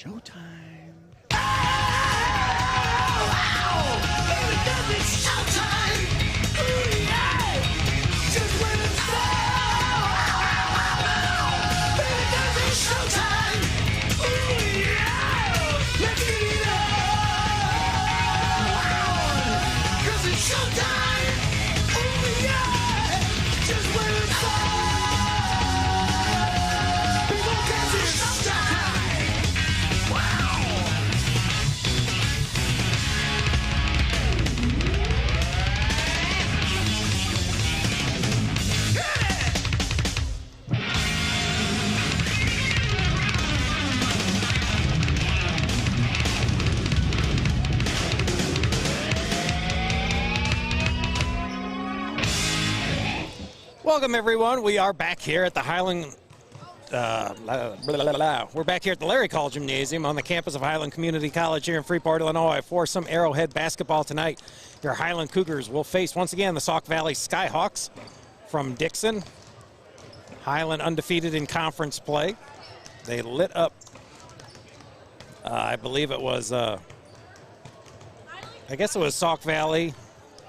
showtime. Welcome, everyone. We are back here at the Highland. We're back here at the Larry Call Gymnasium on the campus of Highland Community College here in Freeport, Illinois, for some Arrowhead basketball tonight. Your Highland Cougars will face once again the Sauk Valley Skyhawks from Dixon. Highland undefeated in conference play. They lit up. I believe it was. I guess it was Sauk Valley.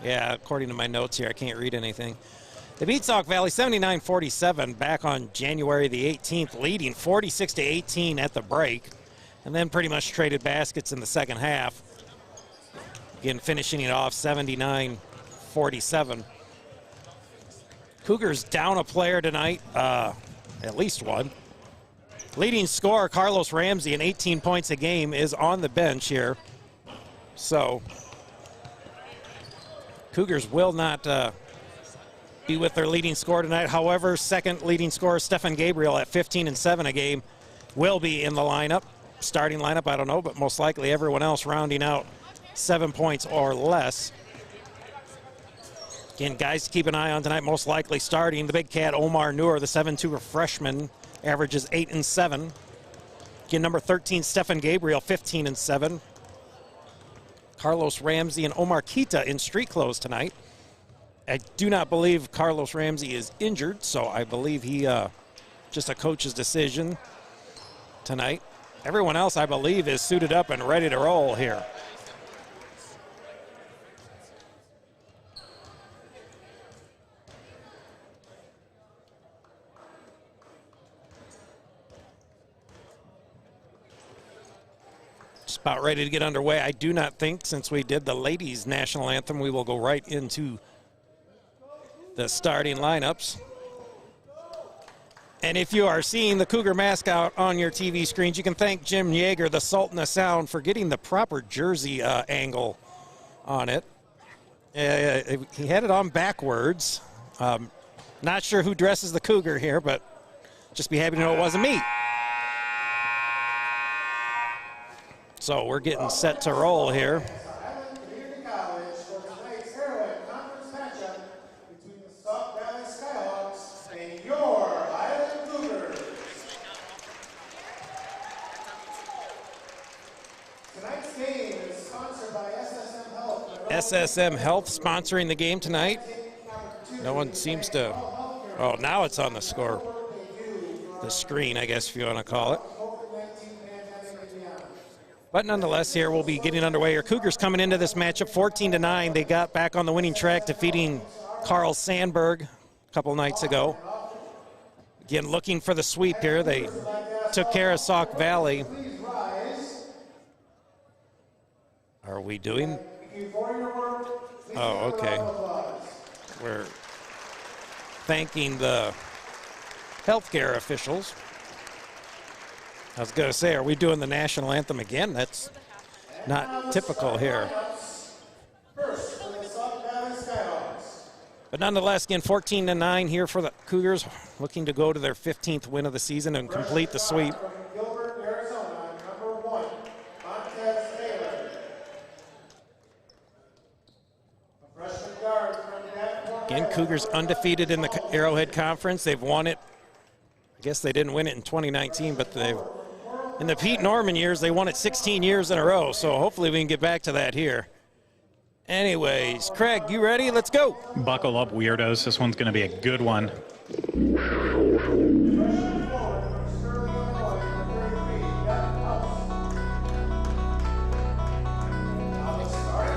Yeah, according to my notes here, I can't read anything. They beat Sauk Valley 79-47 back on January the 18th, leading 46-18 at the break, and then pretty much traded baskets in the second half. Again, finishing it off 79-47. Cougars down a player tonight, at least one. Leading scorer Carlos Ramsey, in 18 points a game, is on the bench here. So Cougars will not be with their leading scorer tonight. However, second leading scorer Stephen Gabriel at 15 and 7 a game will be in the lineup. Starting lineup, I don't know, but most likely everyone else rounding out 7 points or less. Again, guys to keep an eye on tonight, most likely starting the big cat Omar Noor, the 7'2" freshman, averages 8 and 7. Again, number 13 Stephen Gabriel, 15 and 7. Carlos Ramsey and Omar Kita in street clothes tonight. I do not believe Carlos Ramsey is injured, so I believe he just a coach's decision tonight. Everyone else, I believe, is suited up and ready to roll here. Just about ready to get underway. I do not think, since we did the ladies' national anthem, we will go right into the starting lineups. And if you are seeing the Cougar mascot on your TV screens, you can thank Jim Yeager, the Sultan of Sound, for getting the proper jersey angle on it. He had it on backwards. Not sure who dresses the Cougar here, but just be happy to know it wasn't me. So we're getting set to roll here. SSM Health sponsoring the game tonight. No one seems to, oh, now it's on the screen, I guess, if you want to call it. But nonetheless, here we'll be getting underway. Your Cougars coming into this matchup 14-9. They got back on the winning track, defeating Carl Sandburg a couple nights ago. Again, looking for the sweep here. They took care of Sauk Valley. Are we doing? Oh, okay. We're thanking the healthcare officials. I was going to say, are we doing the national anthem again? That's not typical here. But nonetheless, again, 14-9 here for the Cougars, looking to go to their 15th win of the season and complete the sweep. Again, Cougars undefeated in the Arrowhead Conference. They've won it. I guess they didn't win it in 2019, but in the Pete Norman years, they won it 16 years in a row. So hopefully we can get back to that here. Anyways, Craig, you ready? Let's go. Buckle up, weirdos. This one's going to be a good one.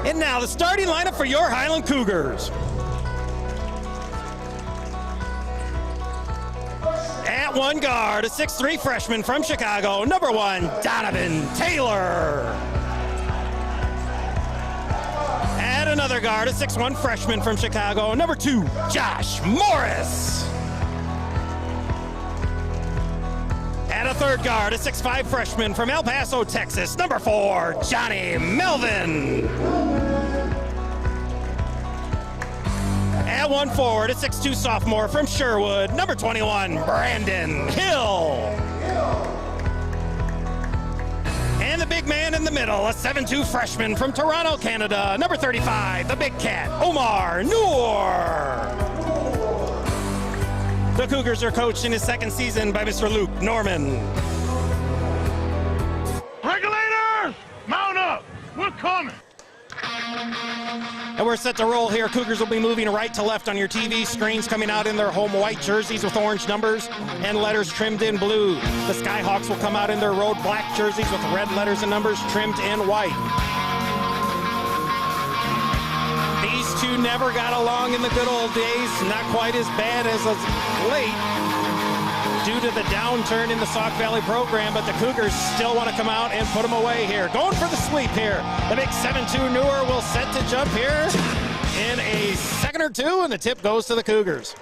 And now the starting lineup for your Highland Cougars. At one guard, a 6'3" freshman from Chicago, number 1, Donovan Taylor. At another guard, a 6'1" freshman from Chicago, number 2, Josh Morris. At a third guard, a 6'5" freshman from El Paso, Texas, number 4, Johnny Melvin. At one forward, a 6'2" sophomore from Sherwood, number 21, Brandon Hill. And the big man in the middle, a 7'2" freshman from Toronto, Canada, number 35, the big cat, Omar Noor. The Cougars are coached in his second season by Mr. Luke Norman. Regulators, mount up. We're coming. And we're set to roll here. Cougars will be moving right to left on your TV screens, coming out in their home white jerseys with orange numbers and letters trimmed in blue. The Skyhawks will come out in their road black jerseys with red letters and numbers trimmed in white. These two never got along in the good old days, not quite as bad as of late due to the downturn in the Sauk Valley program, but the Cougars still want to come out and put them away here. Going for the sweep here. The big 7'2" Newer will set to jump here in a second or two, and the tip goes to the Cougars.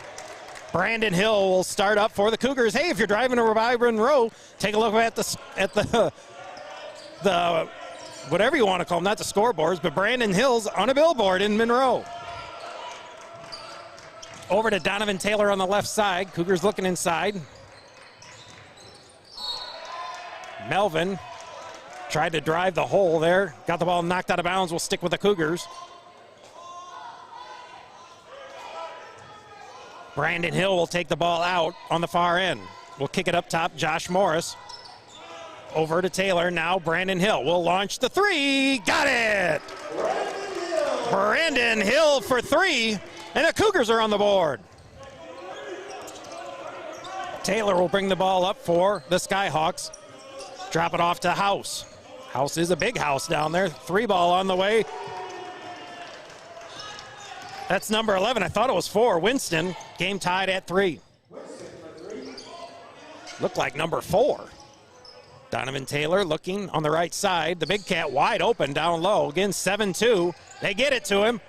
Brandon Hill will start up for the Cougars. Hey, if you're driving to Revive Monroe, take a look at the whatever you want to call them, not the scoreboards, but Brandon Hill's on a billboard in Monroe. Over to Donovan Taylor on the left side. Cougars looking inside. Melvin tried to drive the hole there. Got the ball knocked out of bounds. Will stick with the Cougars. Brandon Hill will take the ball out on the far end. We'll kick it up top. Josh Morris. Over to Taylor. Now Brandon Hill will launch the three. Got it! Brandon Hill for 3. And the Cougars are on the board. Taylor will bring the ball up for the Skyhawks. Drop it off to House. House is a big house down there. 3 ball on the way. That's number 11. I thought it was 4. Winston. Game tied at 3. Looked like number 4. Donovan Taylor looking on the right side. The big cat wide open down low. Again, 7-2. They get it to him.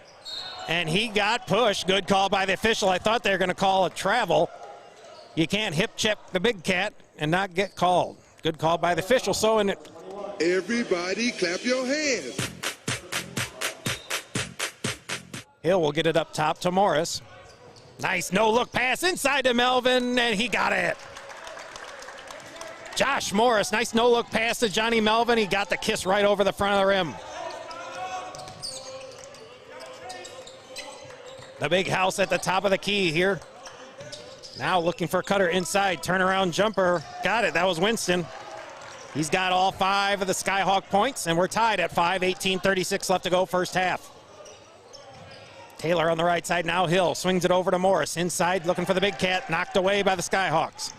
And he got pushed. Good call by the official. I thought they were going to call a travel. You can't hip check the big cat and not get called. Good call by the official. So in it. Everybody clap your hands. Hill will get it up top to Morris. Nice no-look pass inside to Melvin, and he got it. Josh Morris, nice no-look pass to Johnny Melvin. He got the kiss right over the front of the rim. The big house at the top of the key here. Now looking for a cutter inside, turnaround jumper. Got it, that was Winston. He's got all 5 of the Skyhawk points, and we're tied at 5, 18:36 left to go first half. Taylor on the right side, now Hill swings it over to Morris. Inside, looking for the big cat, knocked away by the Skyhawks.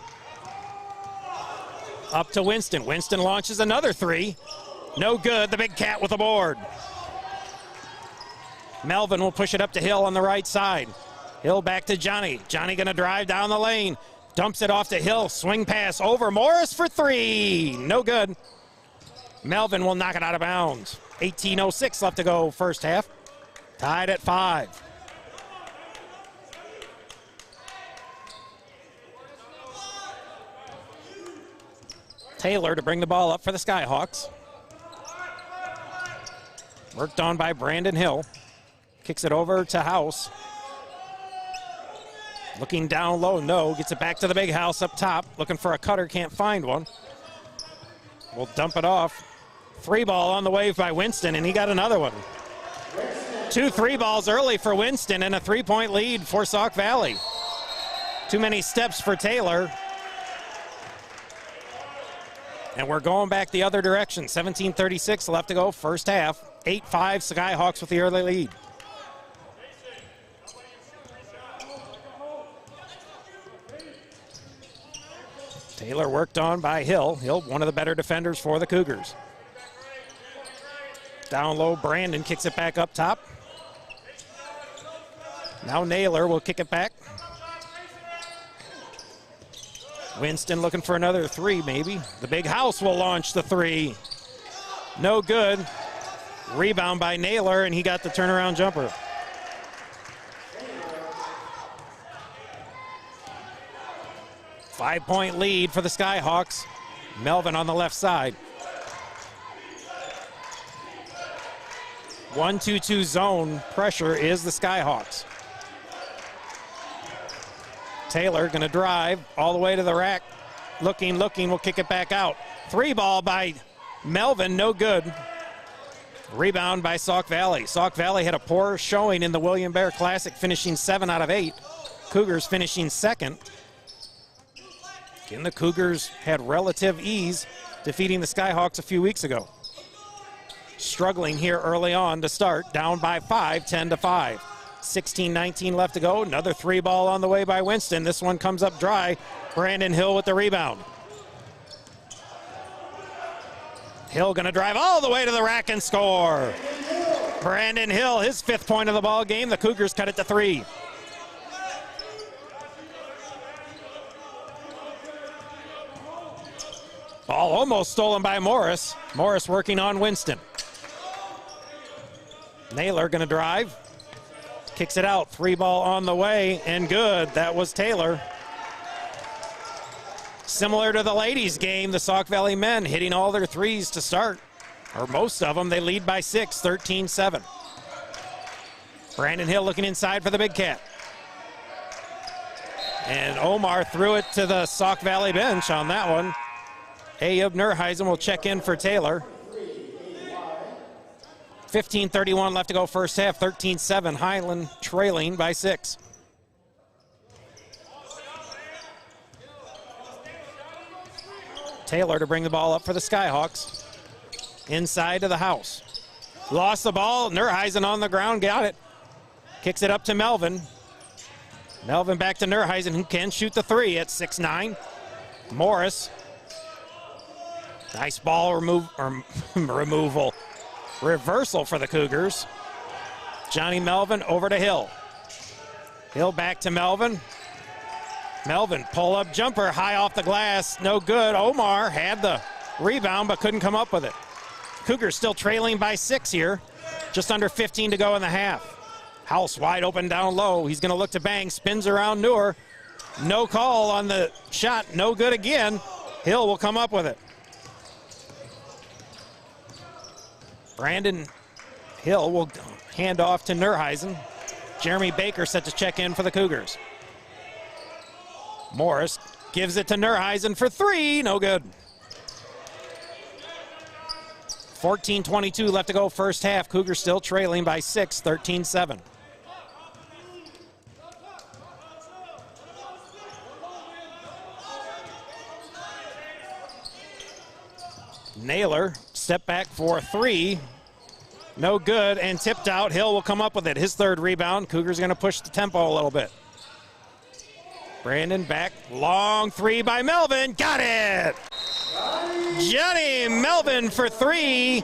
Up to Winston. Winston launches another 3. No good, the big cat with a board. Melvin will push it up to Hill on the right side. Hill back to Johnny. Johnny gonna drive down the lane. Dumps it off to Hill. Swing pass over Morris for 3. No good. Melvin will knock it out of bounds. 18:06 left to go first half. Tied at 5. Taylor to bring the ball up for the Skyhawks. Worked on by Brandon Hill. Kicks it over to House. Looking down low, no. Gets it back to the big house up top. Looking for a cutter, can't find one. We'll dump it off. 3 ball on the way by Winston, and he got another one. 2 3 balls early for Winston, and a 3-point lead for Sauk Valley. Too many steps for Taylor. And we're going back the other direction. 17:36 left to go first half. 8-5 Skyhawks with the early lead. Taylor worked on by Hill. Hill, one of the better defenders for the Cougars. Down low, Brandon kicks it back up top. Now Naylor will kick it back. Winston looking for another three, maybe. The big house will launch the three. No good. Rebound by Naylor, and he got the turnaround jumper. Five-point lead for the Skyhawks. Melvin on the left side. 1-2-2 zone pressure is the Skyhawks. Taylor gonna drive all the way to the rack. Looking, will kick it back out. Three ball by Melvin, no good. Rebound by Sauk Valley. Sauk Valley had a poor showing in the William Bear Classic, finishing 7 out of 8. Cougars finishing second. Again, the Cougars had relative ease defeating the Skyhawks a few weeks ago. Struggling here early on to start, down by 5, 10-5. 16-19 left to go. Another three ball on the way by Winston. This one comes up dry. Brandon Hill with the rebound. Hill gonna drive all the way to the rack and score. Brandon Hill, his 5th point of the ball game. The Cougars cut it to 3. Ball almost stolen by Morris. Morris working on Winston. Naylor gonna drive. Kicks it out, three ball on the way, and good. That was Taylor. Similar to the ladies' game, the Sauk Valley men hitting all their threes to start, or most of them. They lead by 6, 13-7. Brandon Hill looking inside for the Big Cat. And Omar threw it to the Sauk Valley bench on that one. Ayub Nurheisen will check in for Taylor. 15:31 left to go first half, 13-7. Highland trailing by 6. Taylor to bring the ball up for the Skyhawks. Inside to the house. Lost the ball. Nurheisen on the ground, got it. Kicks it up to Melvin. Melvin back to Nurheisen, who can shoot the three at 6'9". Morris. Nice ball removal. Reversal for the Cougars. Johnny Melvin over to Hill. Hill back to Melvin. Melvin pull-up jumper high off the glass. No good. Omar had the rebound but couldn't come up with it. Cougars still trailing by 6 here. Just under 15 to go in the half. House wide open down low. He's going to look to bang. Spins around Noor. No call on the shot. No good again. Hill will come up with it. Brandon Hill will hand off to Nurheisen. Jeremy Baker set to check in for the Cougars. Morris gives it to Nurheisen for three. No good. 14:22 left to go first half. Cougars still trailing by 6, 13-7. Naylor, step back for three. No good, and tipped out. Hill will come up with it. His 3rd rebound. Cougars going to push the tempo a little bit. Brandon back. Long three by Melvin. Got it! Johnny Melvin for 3.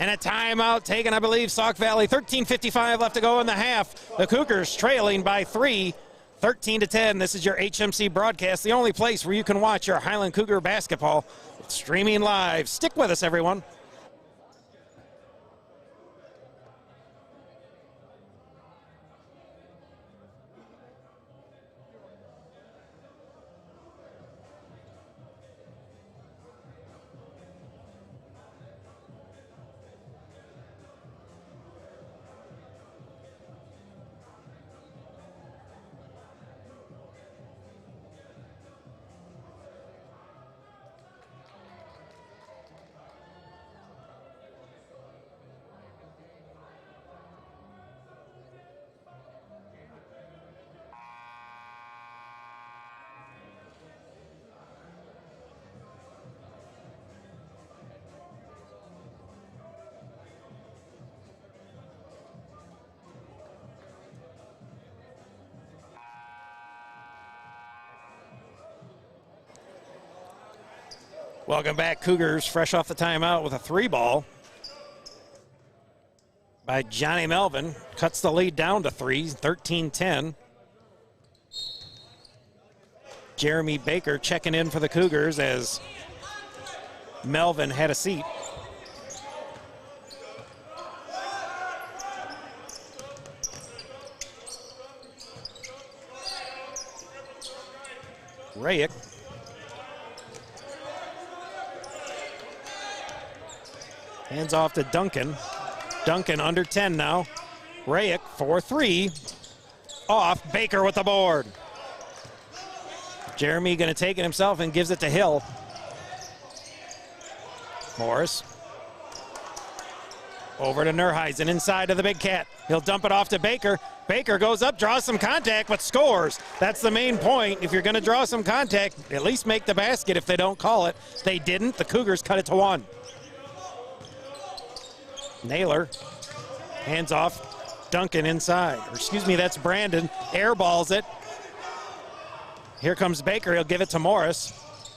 And a timeout taken, I believe, Sauk Valley. 13:55 left to go in the half. The Cougars trailing by 3, 13-10. This is your HMC broadcast, the only place where you can watch your Highland Cougar basketball streaming live. Stick with us, everyone. Welcome back, Cougars, fresh off the timeout with a 3 ball. by Johnny Melvin. Cuts the lead down to 3, 13-10. Jeremy Baker checking in for the Cougars as Melvin had a seat. Rayek. Hands off to Duncan. Duncan under 10 now. Rayek 4-3. Off. Baker with the board. Jeremy going to take it himself and gives it to Hill. Morris. Over to Nerheisen, inside to the Big Cat. He'll dump it off to Baker. Baker goes up, draws some contact, but scores. That's the main point. If you're going to draw some contact, at least make the basket if they don't call it. They didn't. The Cougars cut it to 1. Naylor. Hands off. Duncan inside. Or excuse me, that's Brandon. Airballs it. Here comes Baker. He'll give it to Morris.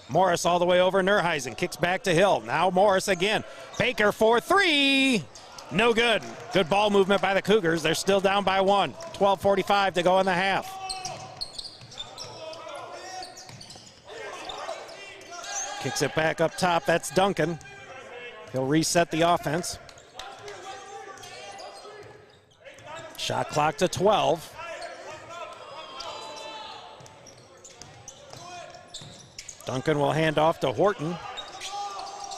Morris all the way over Nerheisen. Kicks back to Hill. Now Morris again. Baker 4-3. No good. Good ball movement by the Cougars. They're still down by 1. 12:45 to go in the half. Kicks it back up top. That's Duncan. He'll reset the offense. Shot clock to 12. Duncan will hand off to Horton.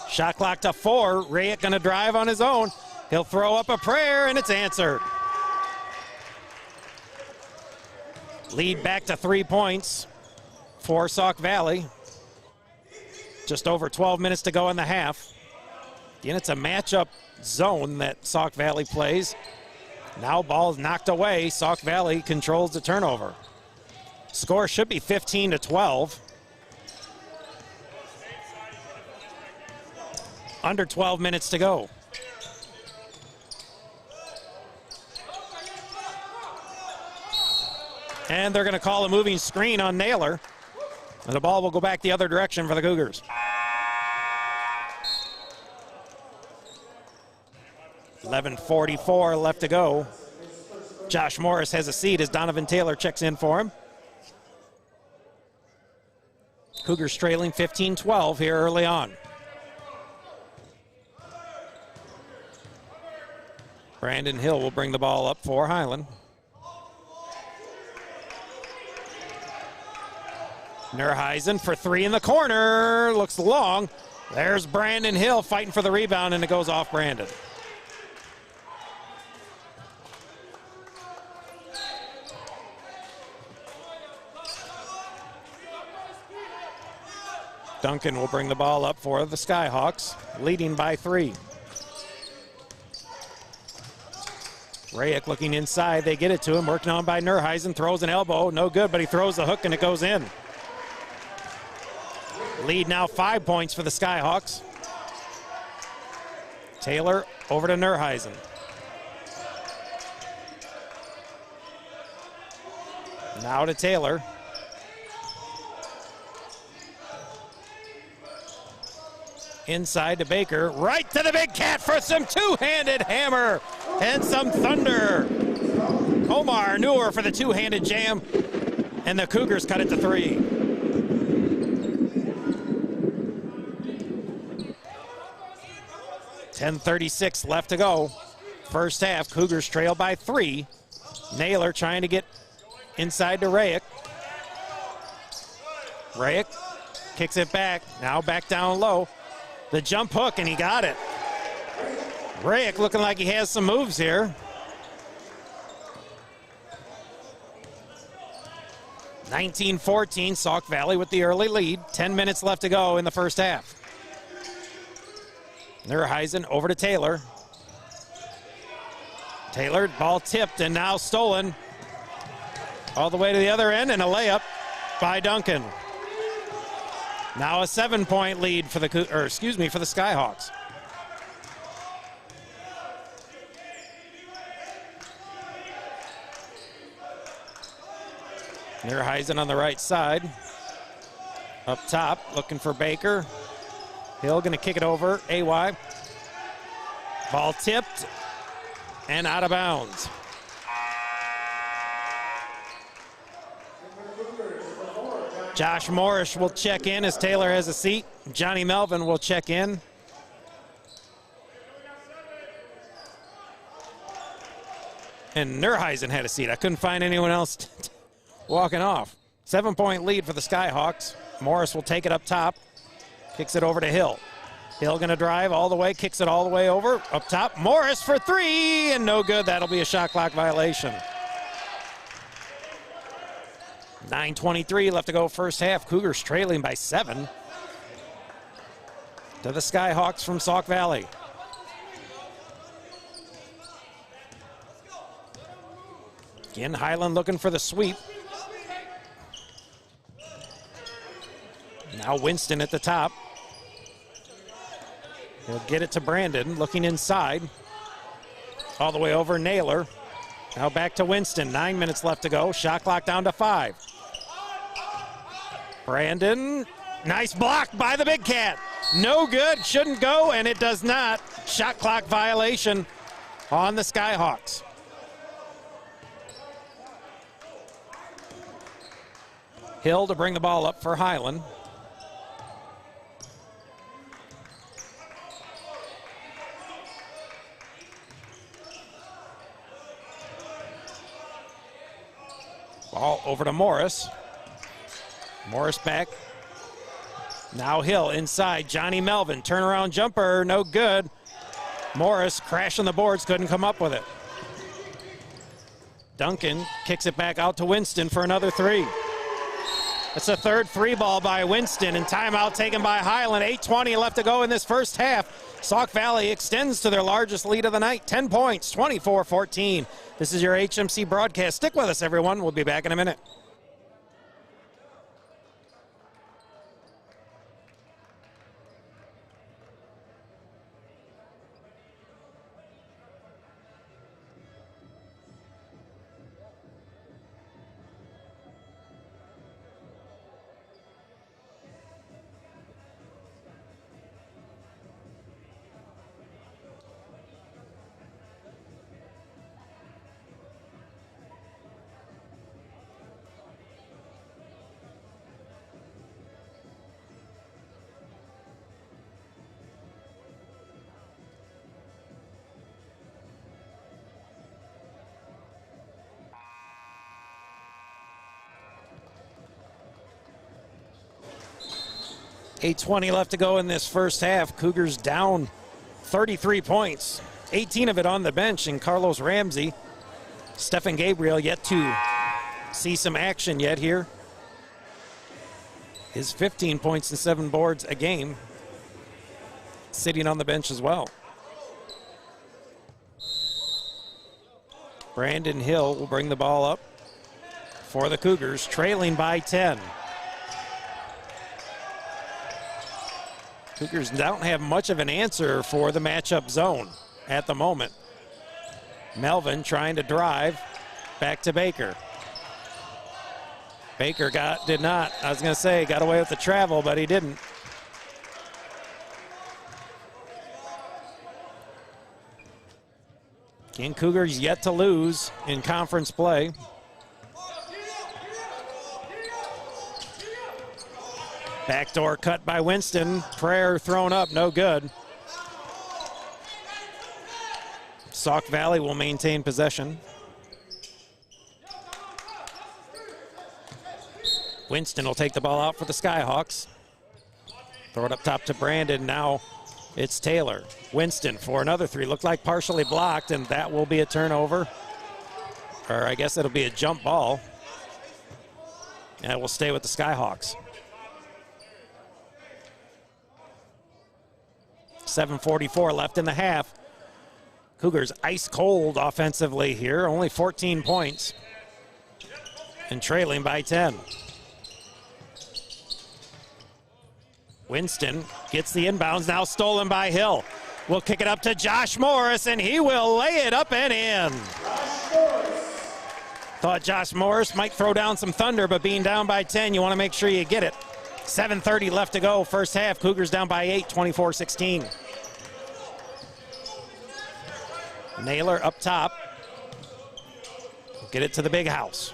Shot clock to 4. Rayek going to drive on his own. He'll throw up a prayer, and it's answered. Lead back to 3 points for Sauk Valley. Just over 12 minutes to go in the half. Again, it's a matchup zone that Sauk Valley plays. Now ball's knocked away. Sauk Valley controls the turnover. Score should be 15-12. Under 12 minutes to go. And they're going to call a moving screen on Naylor. And the ball will go back the other direction for the Cougars. 11:44 left to go. Josh Morris has a seat as Donovan Taylor checks in for him. Cougars trailing 15-12 here early on. Brandon Hill will bring the ball up for Highland. Nerheisen for 3 in the corner. Looks long. There's Brandon Hill fighting for the rebound, and it goes off Brandon. Duncan will bring the ball up for the Skyhawks, leading by 3. Rayek looking inside. They get it to him. Working on by Nerheisen. Throws an elbow. No good, but he throws the hook and it goes in. Lead now 5 points for the Skyhawks. Taylor over to Nerheisen. Now to Taylor. Inside to Baker. Right to the Big Cat for some two-handed hammer and some thunder. Omar Noor for the two-handed jam. And the Cougars cut it to 3. .10:36 left to go. First half, Cougars trail by 3. Naylor trying to get inside to Rayek. Rayek kicks it back. Now back down low. The jump hook, and he got it. Rayek looking like he has some moves here. 19-14, Sauk Valley with the early lead. 10 minutes left to go in the first half. Nerheisen over to Taylor. Taylor, ball tipped and now stolen. All the way to the other end, and a layup by Duncan. Now a 7-point lead for the Skyhawks. Nerheisen on the right side. Up top, looking for Baker. Hill gonna kick it over, AY. Ball tipped, and out of bounds. Josh Morris will check in as Taylor has a seat. Johnny Melvin will check in. And Nurheisen had a seat. I couldn't find anyone else walking off. 7-point lead for the Skyhawks. Morris will take it up top. Kicks it over to Hill. Hill gonna drive all the way, kicks it all the way over, up top. Morris for three, and no good. That'll be a shot clock violation. 9:23 left to go first half. Cougars trailing by 7 to the Skyhawks from Sauk Valley. Again, Highland looking for the sweep. Now Winston at the top. He'll get it to Brandon, looking inside. All the way over, Naylor. Now back to Winston, 9 minutes left to go. Shot clock down to 5. Brandon, nice block by the Big Cat. No good, shouldn't go, and it does not. Shot clock violation on the Skyhawks. Hill to bring the ball up for Highland. Ball over to Morris. Morris back. Now Hill inside. Johnny Melvin. Turnaround jumper. No good. Morris crashing the boards. Couldn't come up with it. Duncan kicks it back out to Winston for another three. It's a third three ball by Winston, and timeout taken by Highland. 8:20 left to go in this first half. Sauk Valley extends to their largest lead of the night, 10 points, 24-14. This is your HMC broadcast. Stick with us, everyone. We'll be back in a minute. .820 left to go in this first half. Cougars down 33 points, 18 of it on the bench, and Carlos Ramsey. Stephen Gabriel yet to see some action yet here. His 15 points and 7 boards a game, sitting on the bench as well. Brandon Hill will bring the ball up for the Cougars, trailing by 10. Cougars don't have much of an answer for the matchup zone at the moment. Melvin trying to drive back to Baker. Baker got away with the travel, but he didn't. Again, Cougars yet to lose in conference play. Backdoor cut by Winston. Prayer thrown up, no good. Sauk Valley will maintain possession. Winston will take the ball out for the Skyhawks. Throw it up top to Brandon. Now it's Taylor. Winston for another three. Looked like partially blocked, and that will be a turnover. Or I guess it'll be a jump ball. And it will stay with the Skyhawks. 7:44 left in the half. Cougars ice cold offensively here, only 14 points and trailing by 10. Winston gets the inbounds, now stolen by Hill. We'll kick it up to Josh Morris, and he will lay it up and in. Thought Josh Morris might throw down some thunder, but being down by 10, you want to make sure you get it. 7:30 left to go, first half. Cougars down by 8, 24-16. Naylor up top. Get it to the big house.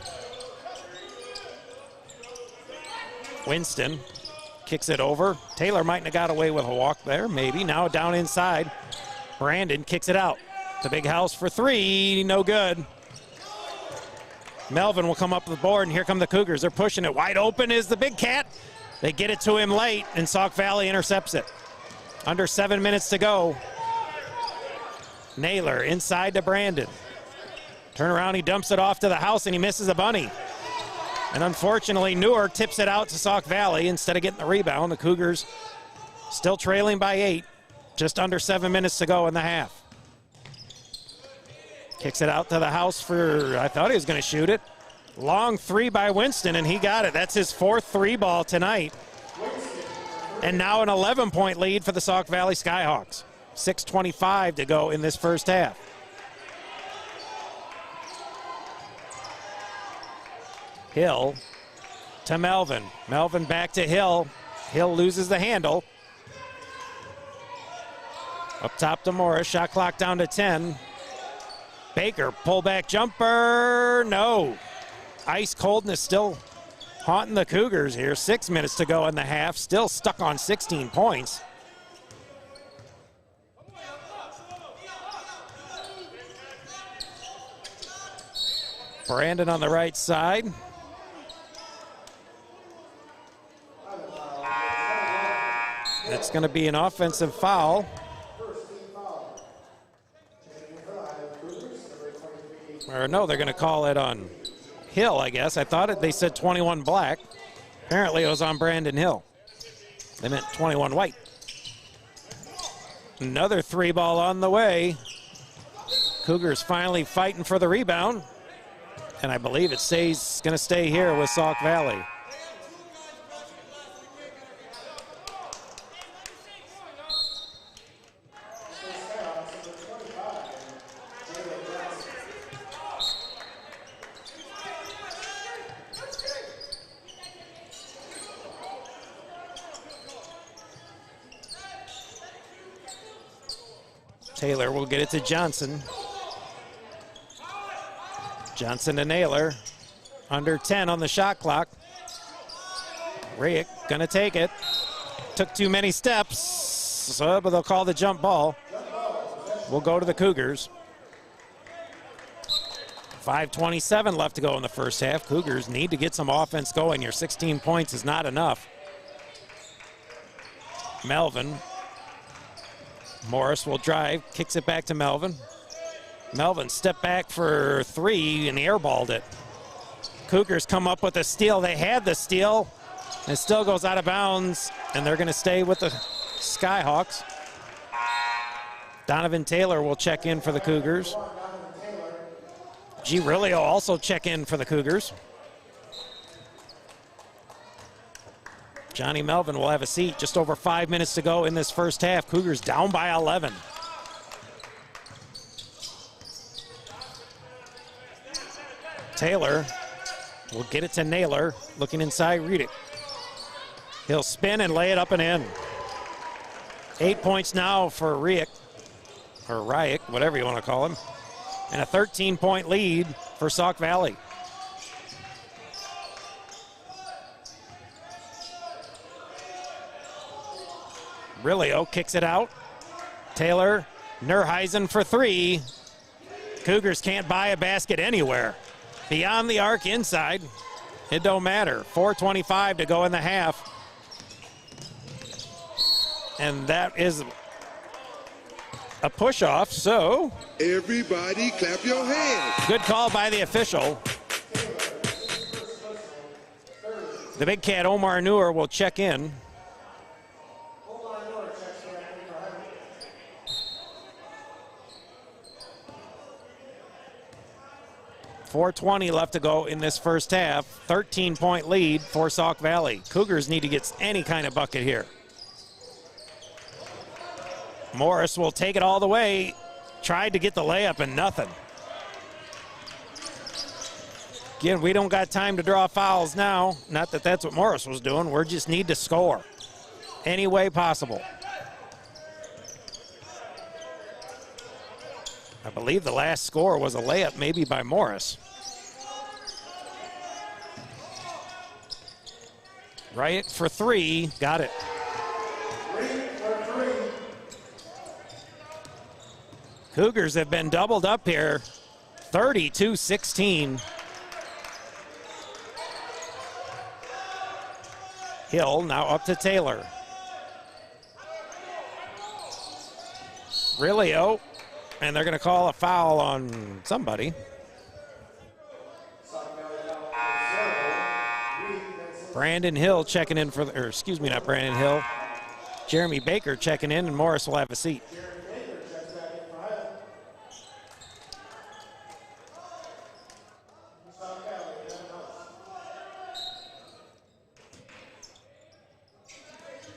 Winston kicks it over. Taylor mightn't have got away with a walk there, maybe. Now down inside. Brandon kicks it out. The big house for three, no good. Melvin will come up the board, and here come the Cougars. They're pushing it. Wide open is the Big Cat. They get it to him late, and Sauk Valley intercepts it. Under 7 minutes to go. Naylor inside to Brandon. Turn around, he dumps it off to the house, and he misses a bunny. And unfortunately, Newer tips it out to Sauk Valley instead of getting the rebound. The Cougars still trailing by 8. Just under 7 minutes to go in the half. Kicks it out to the house for, I thought he was going to shoot it. Long three by Winston, and he got it. That's his 4th three ball tonight. And now an 11-point lead for the Sauk Valley Skyhawks. 6:25 to go in this first half. Hill to Melvin. Melvin back to Hill. Hill loses the handle. Up top to Morris. Shot clock down to 10. Baker, pullback jumper. No. Ice coldness still haunting the Cougars here. 6 minutes to go in the half. Still stuck on 16 points. Brandon on the right side. That's going to be an offensive foul. Or no, they're going to call it on Hill, I guess. I thought they said 21 black. Apparently it was on Brandon Hill. They meant 21 white. Another three ball on the way. Cougars finally fighting for the rebound. And I believe it's going to stay here with Sauk Valley. Taylor will get it to Johnson. Johnson to Naylor. Under 10 on the shot clock. Rayek gonna take it. Took too many steps, so, but they'll call the jump ball. We'll go to the Cougars. 5:27 left to go in the first half. Cougars need to get some offense going. Your 16 points is not enough. Melvin. Morris will drive, kicks it back to Melvin. Melvin stepped back for three and airballed it. Cougars come up with a steal. They had the steal. And it still goes out of bounds, and they're going to stay with the Skyhawks. Donovan Taylor will check in for the Cougars. G. Riley will also check in for the Cougars. Johnny Melvin will have a seat. Just over 5 minutes to go in this first half. Cougars down by 11. Taylor will get it to Naylor. Looking inside, read it. He'll spin and lay it up and in. 8 points now for Rayek, or Rayek, whatever you want to call him. And a 13-point lead for Sauk Valley. Rilio kicks it out. Taylor, Nerheisen for three. Cougars can't buy a basket anywhere. Beyond the arc, inside, it don't matter. 4:25 to go in the half. And that is a push-off, so. Everybody clap your hands. Good call by the official. The big cat, Omar Newer, will check in. 4:20 left to go in this first half. 13-point lead for Sauk Valley. Cougars need to get any kind of bucket here. Morris will take it all the way. Tried to get the layup and nothing. Again, we don't got time to draw fouls now. Not that that's what Morris was doing. We just need to score any way possible. I believe the last score was a layup, maybe by Morris. Right for three, got it. Cougars have been doubled up here, 32-16. Hill now up to Taylor. Rilio, and they're going to call a foul on somebody. Brandon Hill checking in for, or excuse me, not Brandon Hill. Jeremy Baker checking in, and Morris will have a seat.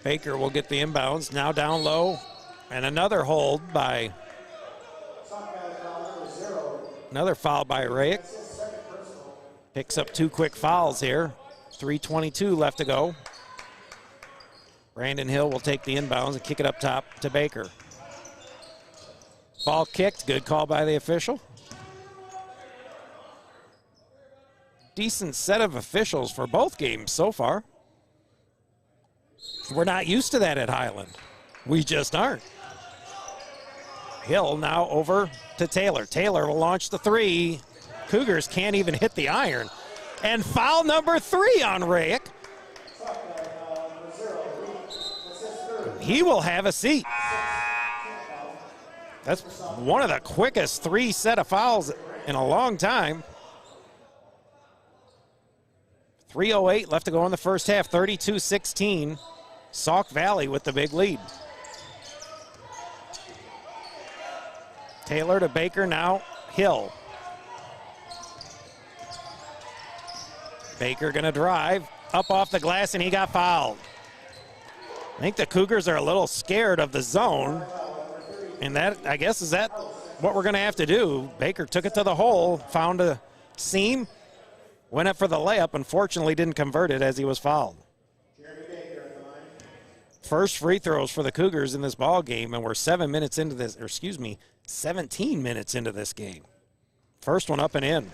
Baker will get the inbounds, now down low, and another hold by, another foul by Rayek. Picks up 2 quick fouls here. 3:22 left to go. Brandon Hill will take the inbounds and kick it up top to Baker. Ball kicked, good call by the official. Decent set of officials for both games so far. We're not used to that at Highland. We just aren't. Hill now over to Taylor. Taylor will launch the three. Cougars can't even hit the iron. And foul number 3 on Rayek. He will have a seat. That's one of the quickest 3 set of fouls in a long time. 3:08 left to go in the first half, 32-16. Sauk Valley with the big lead. Taylor to Baker now, Hill. Baker gonna drive, up off the glass, and he got fouled. I think the Cougars are a little scared of the zone, and that, I guess, is that what we're gonna have to do. Baker took it to the hole, found a seam, went up for the layup, unfortunately didn't convert it as he was fouled. First free throws for the Cougars in this ball game, and we're 7 minutes into this, or excuse me, 17 minutes into this game. First one up and in.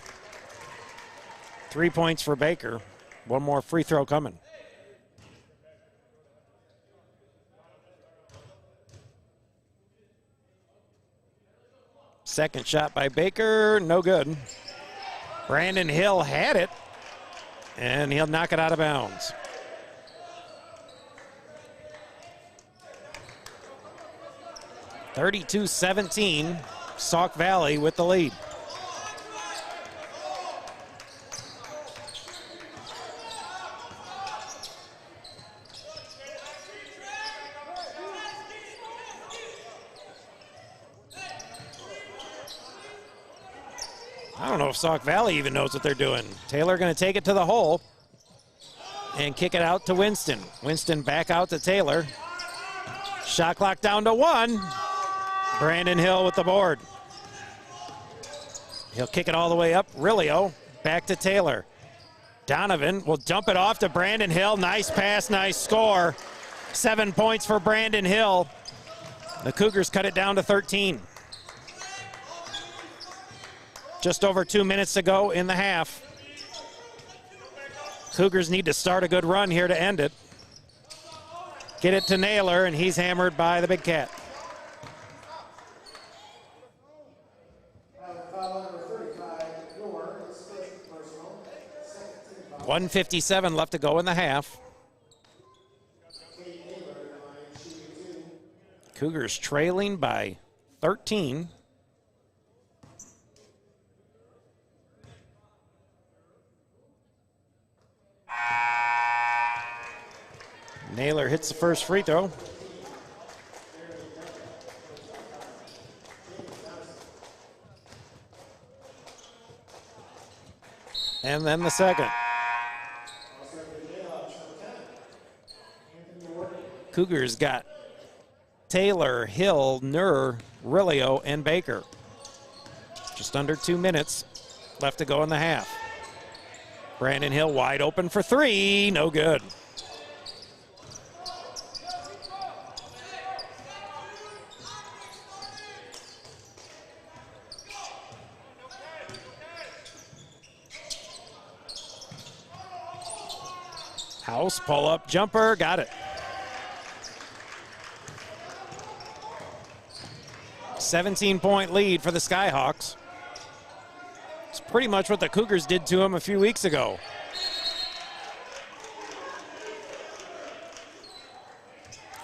3 points for Baker. One more free throw coming. Second shot by Baker, no good. Brandon Hill had it, and he'll knock it out of bounds. (32-17), Sauk Valley with the lead. I don't know if Sauk Valley even knows what they're doing. Taylor going to take it to the hole and kick it out to Winston. Winston back out to Taylor. Shot clock down to 1. Brandon Hill with the board. He'll kick it all the way up. Rilio back to Taylor. Donovan will dump it off to Brandon Hill. Nice pass, nice score. 7 points for Brandon Hill. The Cougars cut it down to 13. Just over 2 minutes to go in the half. Cougars need to start a good run here to end it. Get it to Naylor, and he's hammered by the Big Cat. 1:57 left to go in the half. Cougars trailing by 13. Naylor hits the first free throw. And then the second. Cougars got Taylor, Hill, Nur, Rilio, and Baker. Just under 2 minutes left to go in the half. Brandon Hill wide open for 3, no good. House pull-up jumper, got it. 17-point lead for the Skyhawks. It's pretty much what the Cougars did to them a few weeks ago.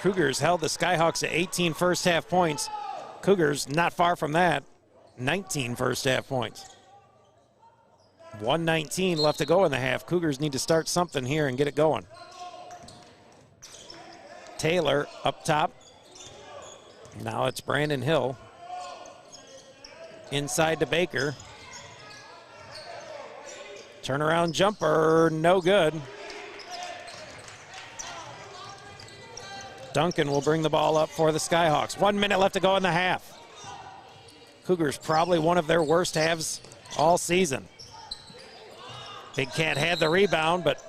Cougars held the Skyhawks to 18 first half points. Cougars not far from that, 19 first half points. 1:19 left to go in the half. Cougars need to start something here and get it going. Taylor up top. Now it's Brandon Hill. Inside to Baker. Turnaround jumper, no good. Duncan will bring the ball up for the Skyhawks. 1 minute left to go in the half. Cougars probably one of their worst halves all season. Big Cat had the rebound, but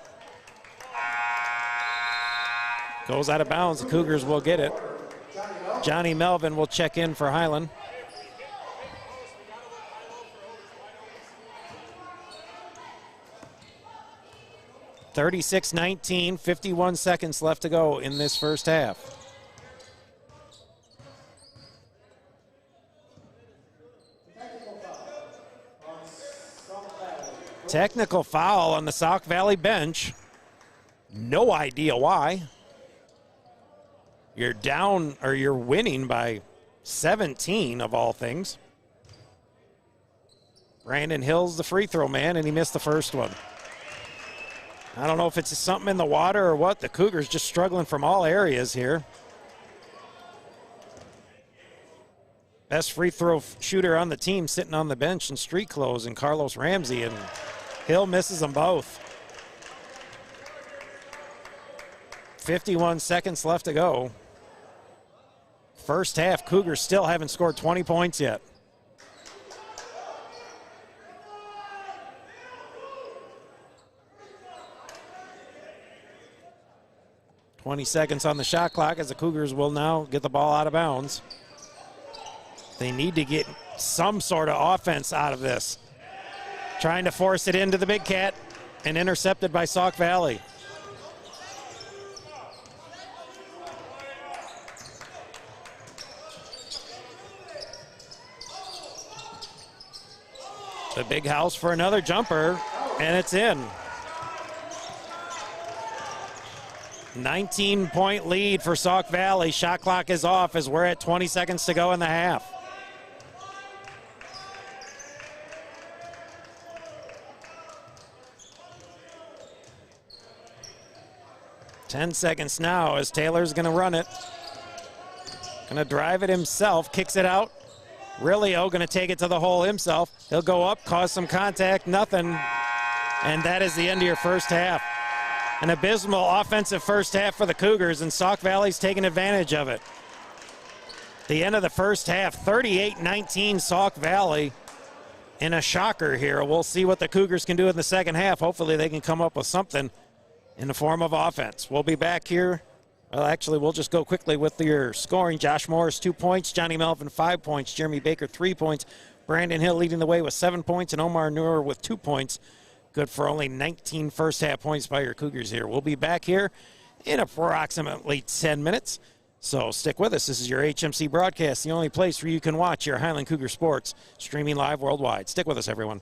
goes out of bounds. The Cougars will get it. Johnny Melvin will check in for Highland. (36-19), 51 seconds left to go in this first half. Technical foul on the Sauk Valley bench. No idea why. You're down, or you're winning by 17 of all things. Brandon Hill's the free throw man, and he missed the first one. I don't know if it's something in the water or what. The Cougars just struggling from all areas here. Best free throw shooter on the team sitting on the bench in street clothes, and Carlos Ramsey, and Hill misses them both. 51 seconds left to go. First half, Cougars still haven't scored 20 points yet. .20 seconds on the shot clock as the Cougars will now get the ball out of bounds. They need to get some sort of offense out of this. Trying to force it into the Big Cat and intercepted by Sauk Valley. The Big House for another jumper, and it's in. 19-point lead for Sauk Valley. Shot clock is off as we're at 20 seconds to go in the half. Ten seconds now as Taylor's going to run it. Going to drive it himself, kicks it out. Rilio going to take it to the hole himself. He'll go up, cause some contact, nothing. And that is the end of your first half. An abysmal offensive first half for the Cougars, and Sauk Valley's taking advantage of it. The end of the first half, 38-19 Sauk Valley. In a shocker here. We'll see what the Cougars can do in the second half. Hopefully they can come up with something in the form of offense. We'll be back here. Well, actually, we'll just go quickly with your scoring. Josh Morris, 2 points. Johnny Melvin, 5 points. Jeremy Baker, 3 points. Brandon Hill leading the way with 7 points, and Omar Noor with 2 points. Good for only 19 first half points by your Cougars here. We'll be back here in approximately 10 minutes. So stick with us. This is your HMC broadcast, the only place where you can watch your Highland Cougar sports streaming live worldwide. Stick with us, everyone.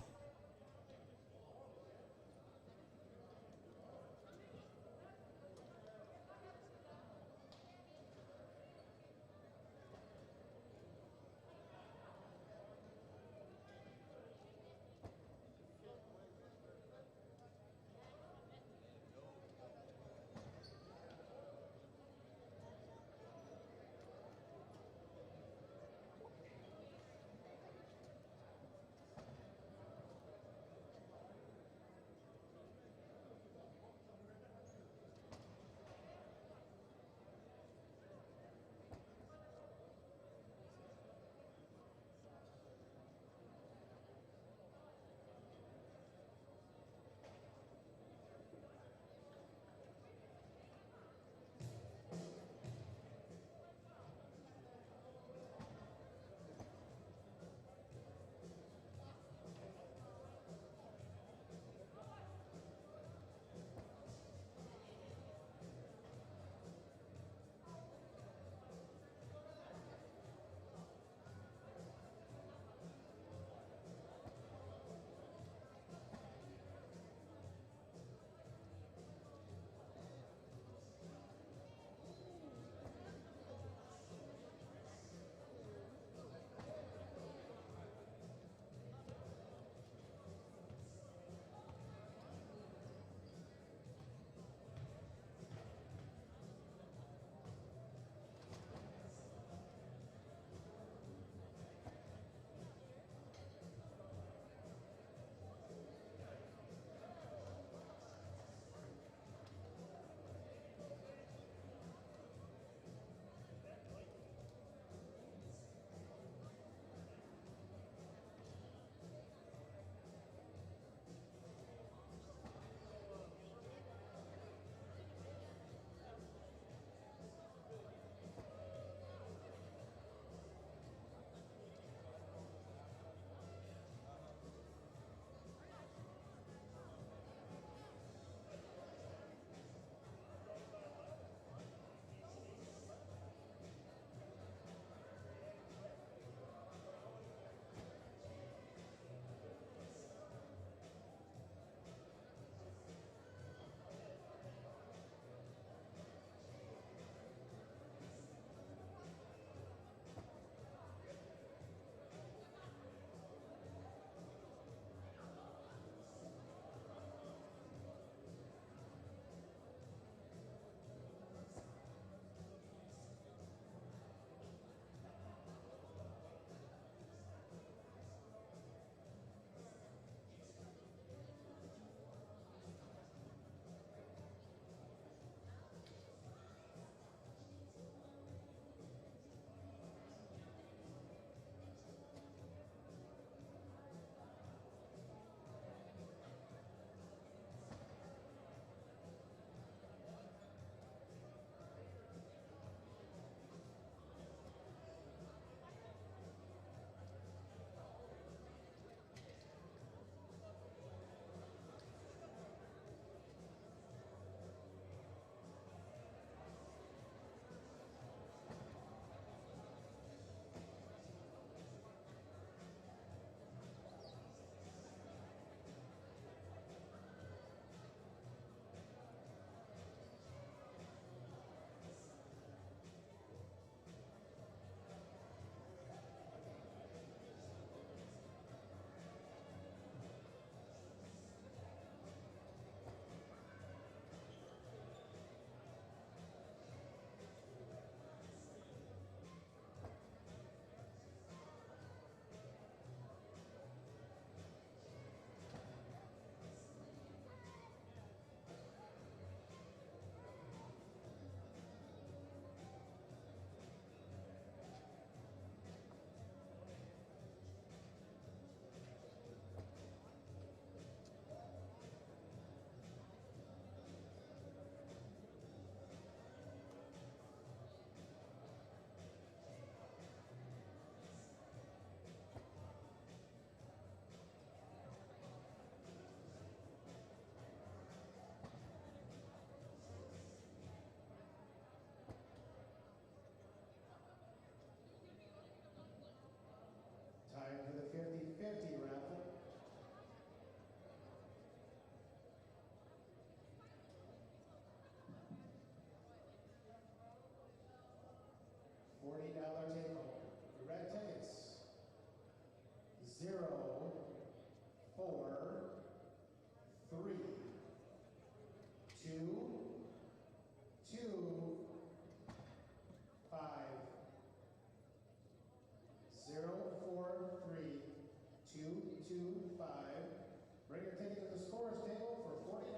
Bring your ticket to the scores table for $40.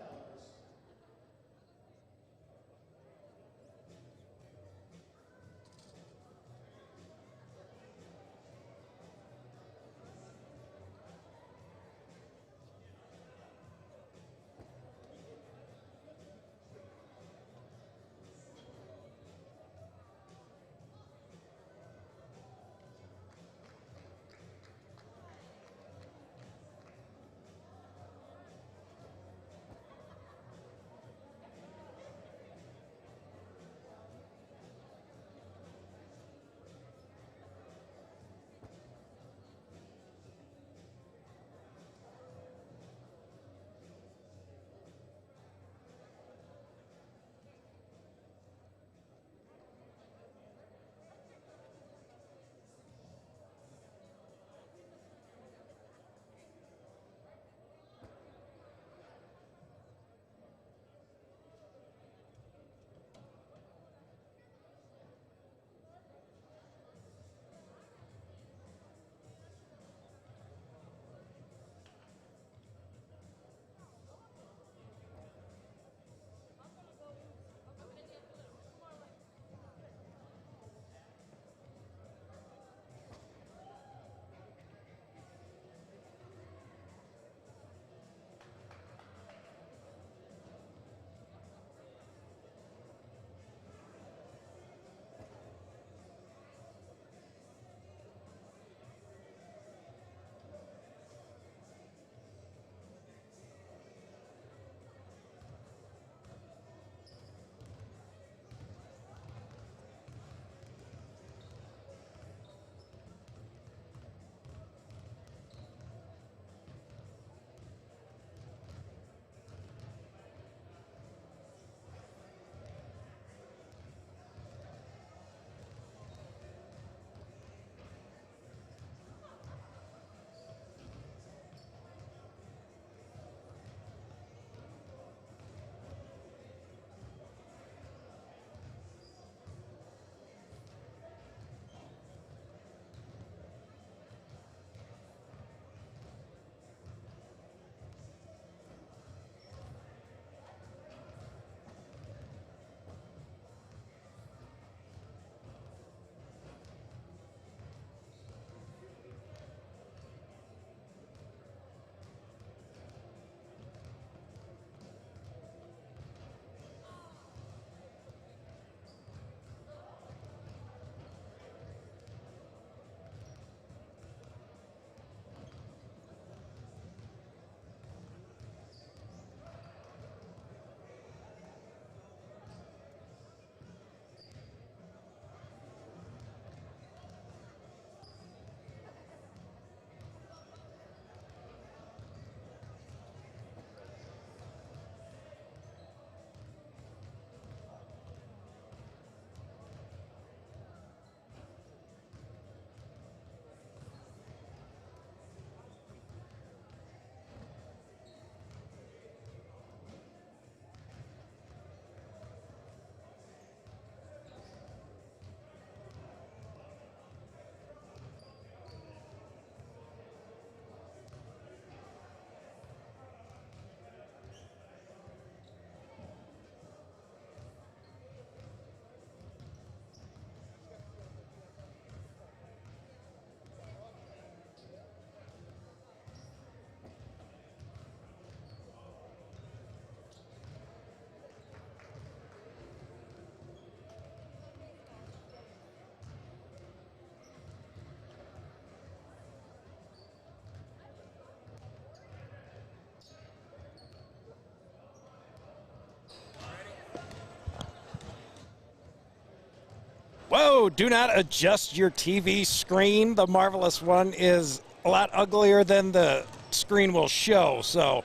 Whoa, do not adjust your TV screen. The Marvelous One is a lot uglier than the screen will show, so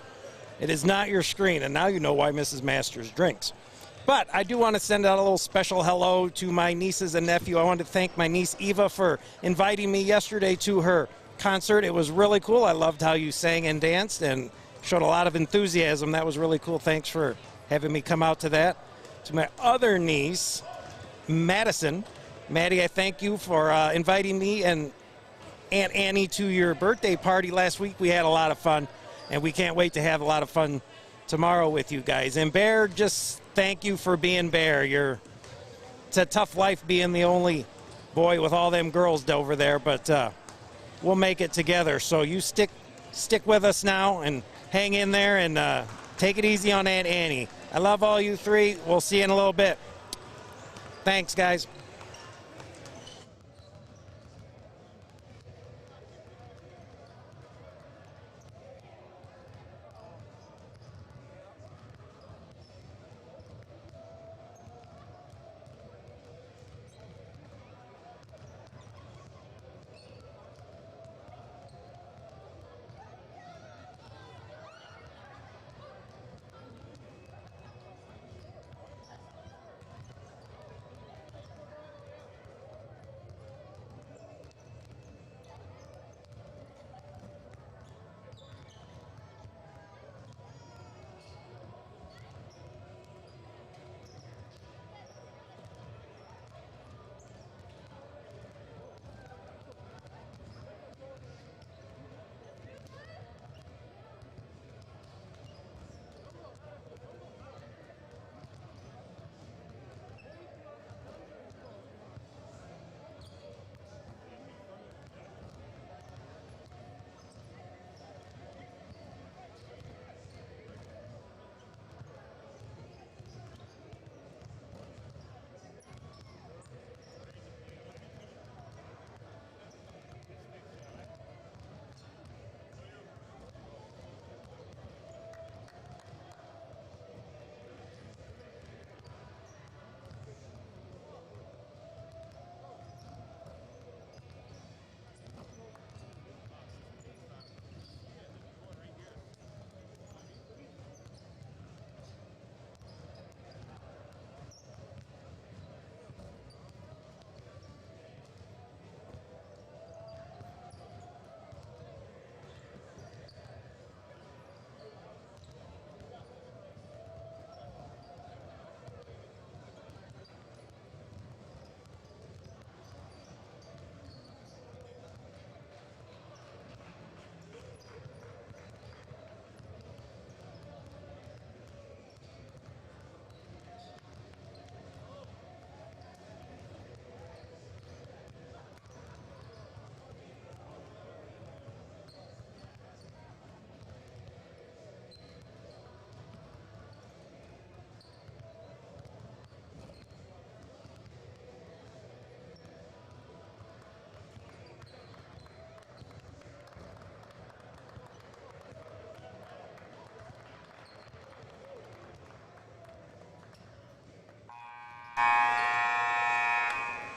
it is not your screen. And now you know why Mrs. Masters drinks. But I do want to send out a little special hello to my nieces and nephew. I want to thank my niece Eva for inviting me yesterday to her concert. It was really cool. I loved how you sang and danced and showed a lot of enthusiasm. That was really cool. Thanks for having me come out to that. To my other niece, Madison. Maddie, I thank you for inviting me and Aunt Annie to your birthday party last week. We had a lot of fun, and we can't wait to have a lot of fun tomorrow with you guys. And Bear, just thank you for being Bear. It's a tough life being the only boy with all them girls over there, but we'll make it together. So you stick with us now and hang in there and take it easy on Aunt Annie. I love all you three. We'll see you in a little bit. Thanks, guys.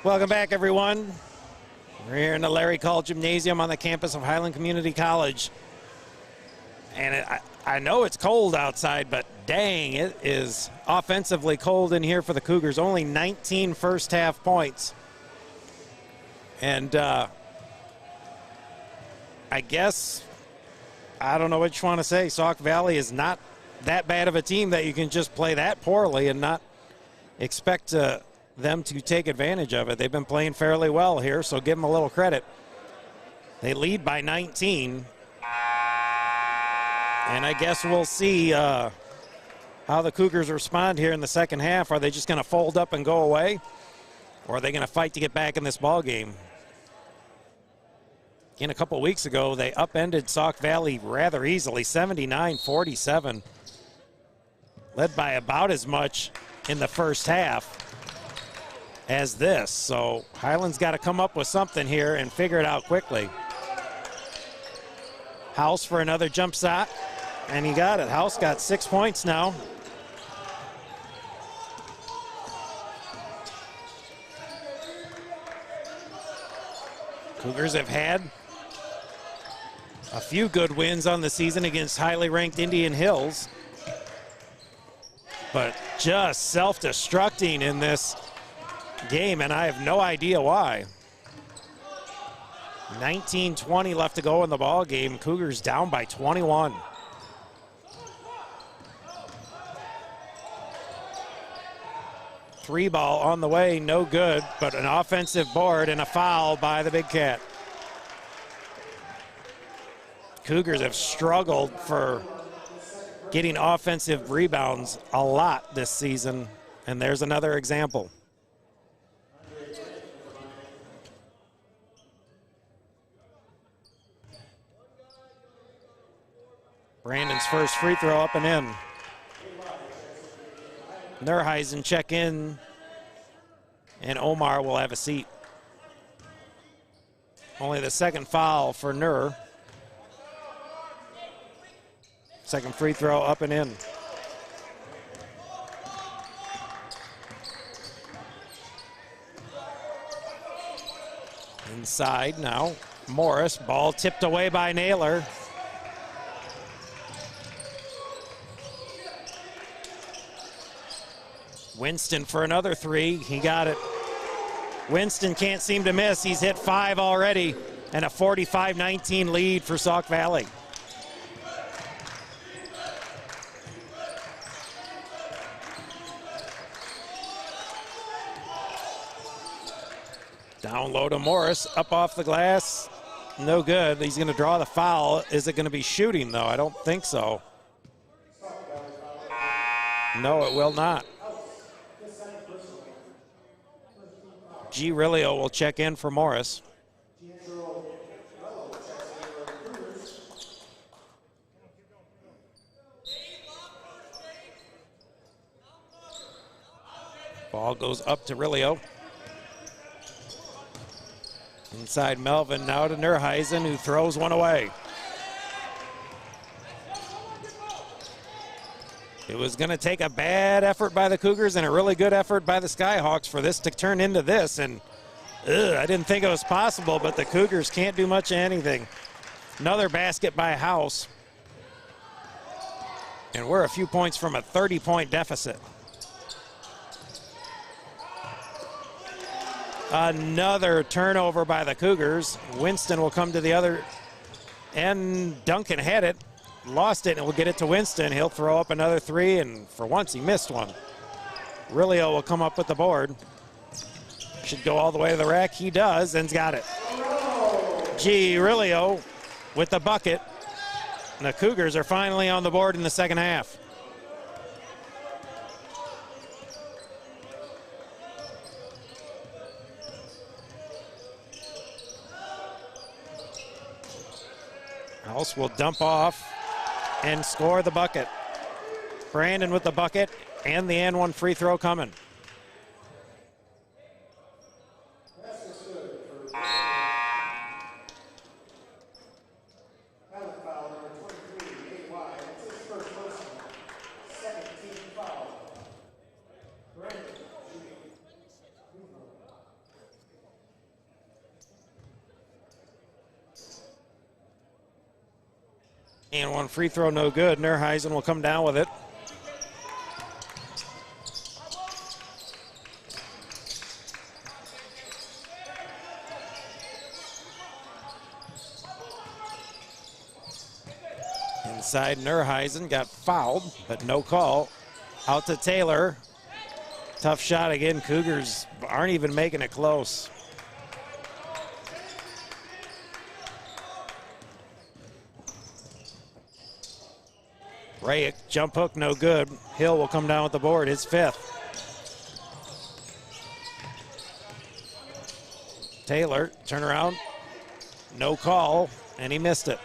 Welcome back, everyone. We're here in the Larry Call Gymnasium on the campus of Highland Community College. And I know it's cold outside, but dang, it is offensively cold in here for the Cougars. Only 19 first half points. And I guess, I don't know what you want to say. Sauk Valley is not that bad of a team that you can just play that poorly and not expect them to take advantage of it. They've been playing fairly well here, so give them a little credit. They lead by 19. And I guess we'll see how the Cougars respond here in the second half. Are they just going to fold up and go away? Or are they going to fight to get back in this ball game? Again, a couple weeks ago, they upended Sauk Valley rather easily, 79-47. Led by about as much in the first half as this. So Highland's got to come up with something here and figure it out quickly. House for another jump shot, and he got it. House got 6 points now. Cougars have had a few good wins on the season against highly ranked Indian Hills, but just self-destructing in this game, and I have no idea why. 19:20 left to go in the ball game. Cougars down by 21. Three ball on the way, no good, but an offensive board and a foul by the Big Cat. Cougars have struggled for getting offensive rebounds a lot this season, and there's another example. Brandon's first free throw up and in. Nerheisen check in, and Omar will have a seat. Only the second foul for Nur. Second free throw up and in. Inside now, Morris, ball tipped away by Naylor. Winston for another three, he got it. Winston can't seem to miss, he's hit 5 already, and a 45-19 lead for Sauk Valley. Down low to Morris, up off the glass, no good. He's gonna draw the foul. Is it gonna be shooting though? I don't think so. No, it will not. G. Rilio will check in for Morris. Ball goes up to Rilio. Inside Melvin, now to Nerheisen, who throws one away. It was going to take a bad effort by the Cougars and a really good effort by the Skyhawks for this to turn into this, and I didn't think it was possible, but the Cougars can't do much of anything. Another basket by House, and we're a few points from a 30-point deficit. Another turnover by the Cougars. Winston will come to the other end. Duncan had it, lost it, and will get it to Winston. He'll throw up another three, and for once he missed one. Rilio will come up with the board. Should go all the way to the rack. He does, and's got it. G. Rilio with the bucket. And the Cougars are finally on the board in the second half. House will dump off and score the bucket. Brandon with the bucket and the and one free throw coming. And one free throw, no good. Nerheisen will come down with it. Inside, Nerheisen got fouled, but no call. Out to Taylor. Tough shot again. Cougars aren't even making it close. Rayek, jump hook, no good. Hill will come down with the board, his fifth. Taylor, turn around, no call, and he missed it.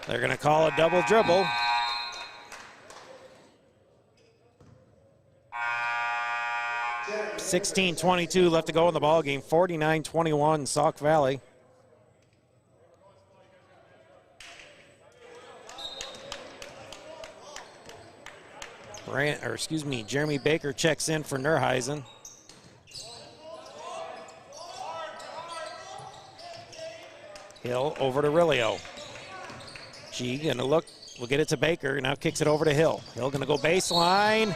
They're going to call a double dribble. .16:22 left to go in the ball game. 49-21 Sauk Valley. Jeremy Baker checks in for Nerheisen. Hill over to Rilio. G gonna look, will get it to Baker, now kicks it over to Hill. Hill gonna go baseline,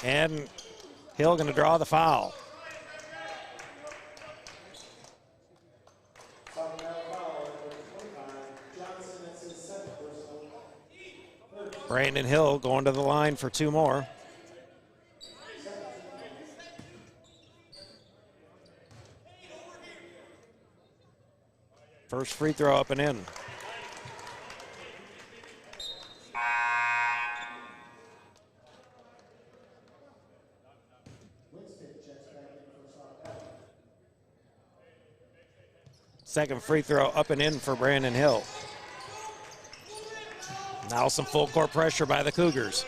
and Hill gonna draw the foul. Brandon Hill going to the line for 2 more. First free throw up and in. Second free throw up and in for Brandon Hill. Now some full court pressure by the Cougars.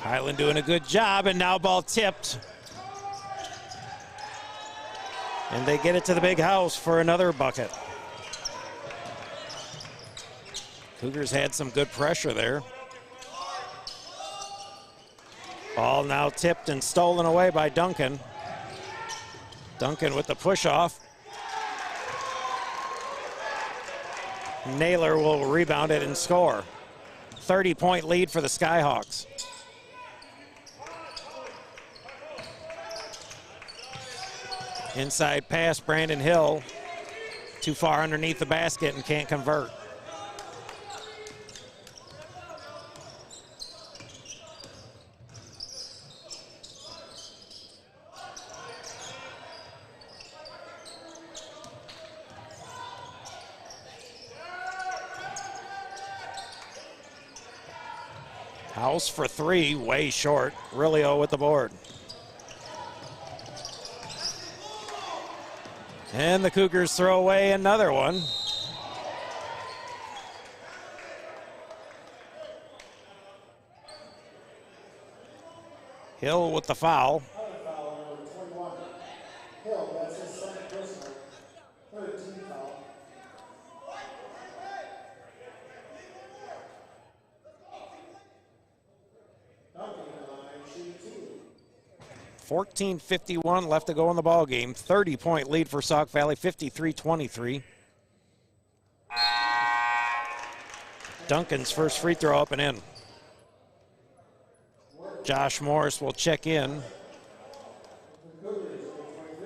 Highland doing a good job, and now ball tipped. And they get it to the big house for another bucket. Cougars had some good pressure there. Ball now tipped and stolen away by Duncan. Duncan with the push off. Naylor will rebound it and score. 30-point lead for the Skyhawks. Inside pass, Brandon Hill. Too far underneath the basket and can't convert. House for 3, way short. Rilio with the board. And the Cougars throw away another one. Hill with the foul. Hill, that's his second personal. 13 foul. Duncan line, shoot 2. 14:51 left to go in the ball game. 30-point lead for Sauk Valley, 53-23. Duncan's first free throw up and in. Josh Morris will check in.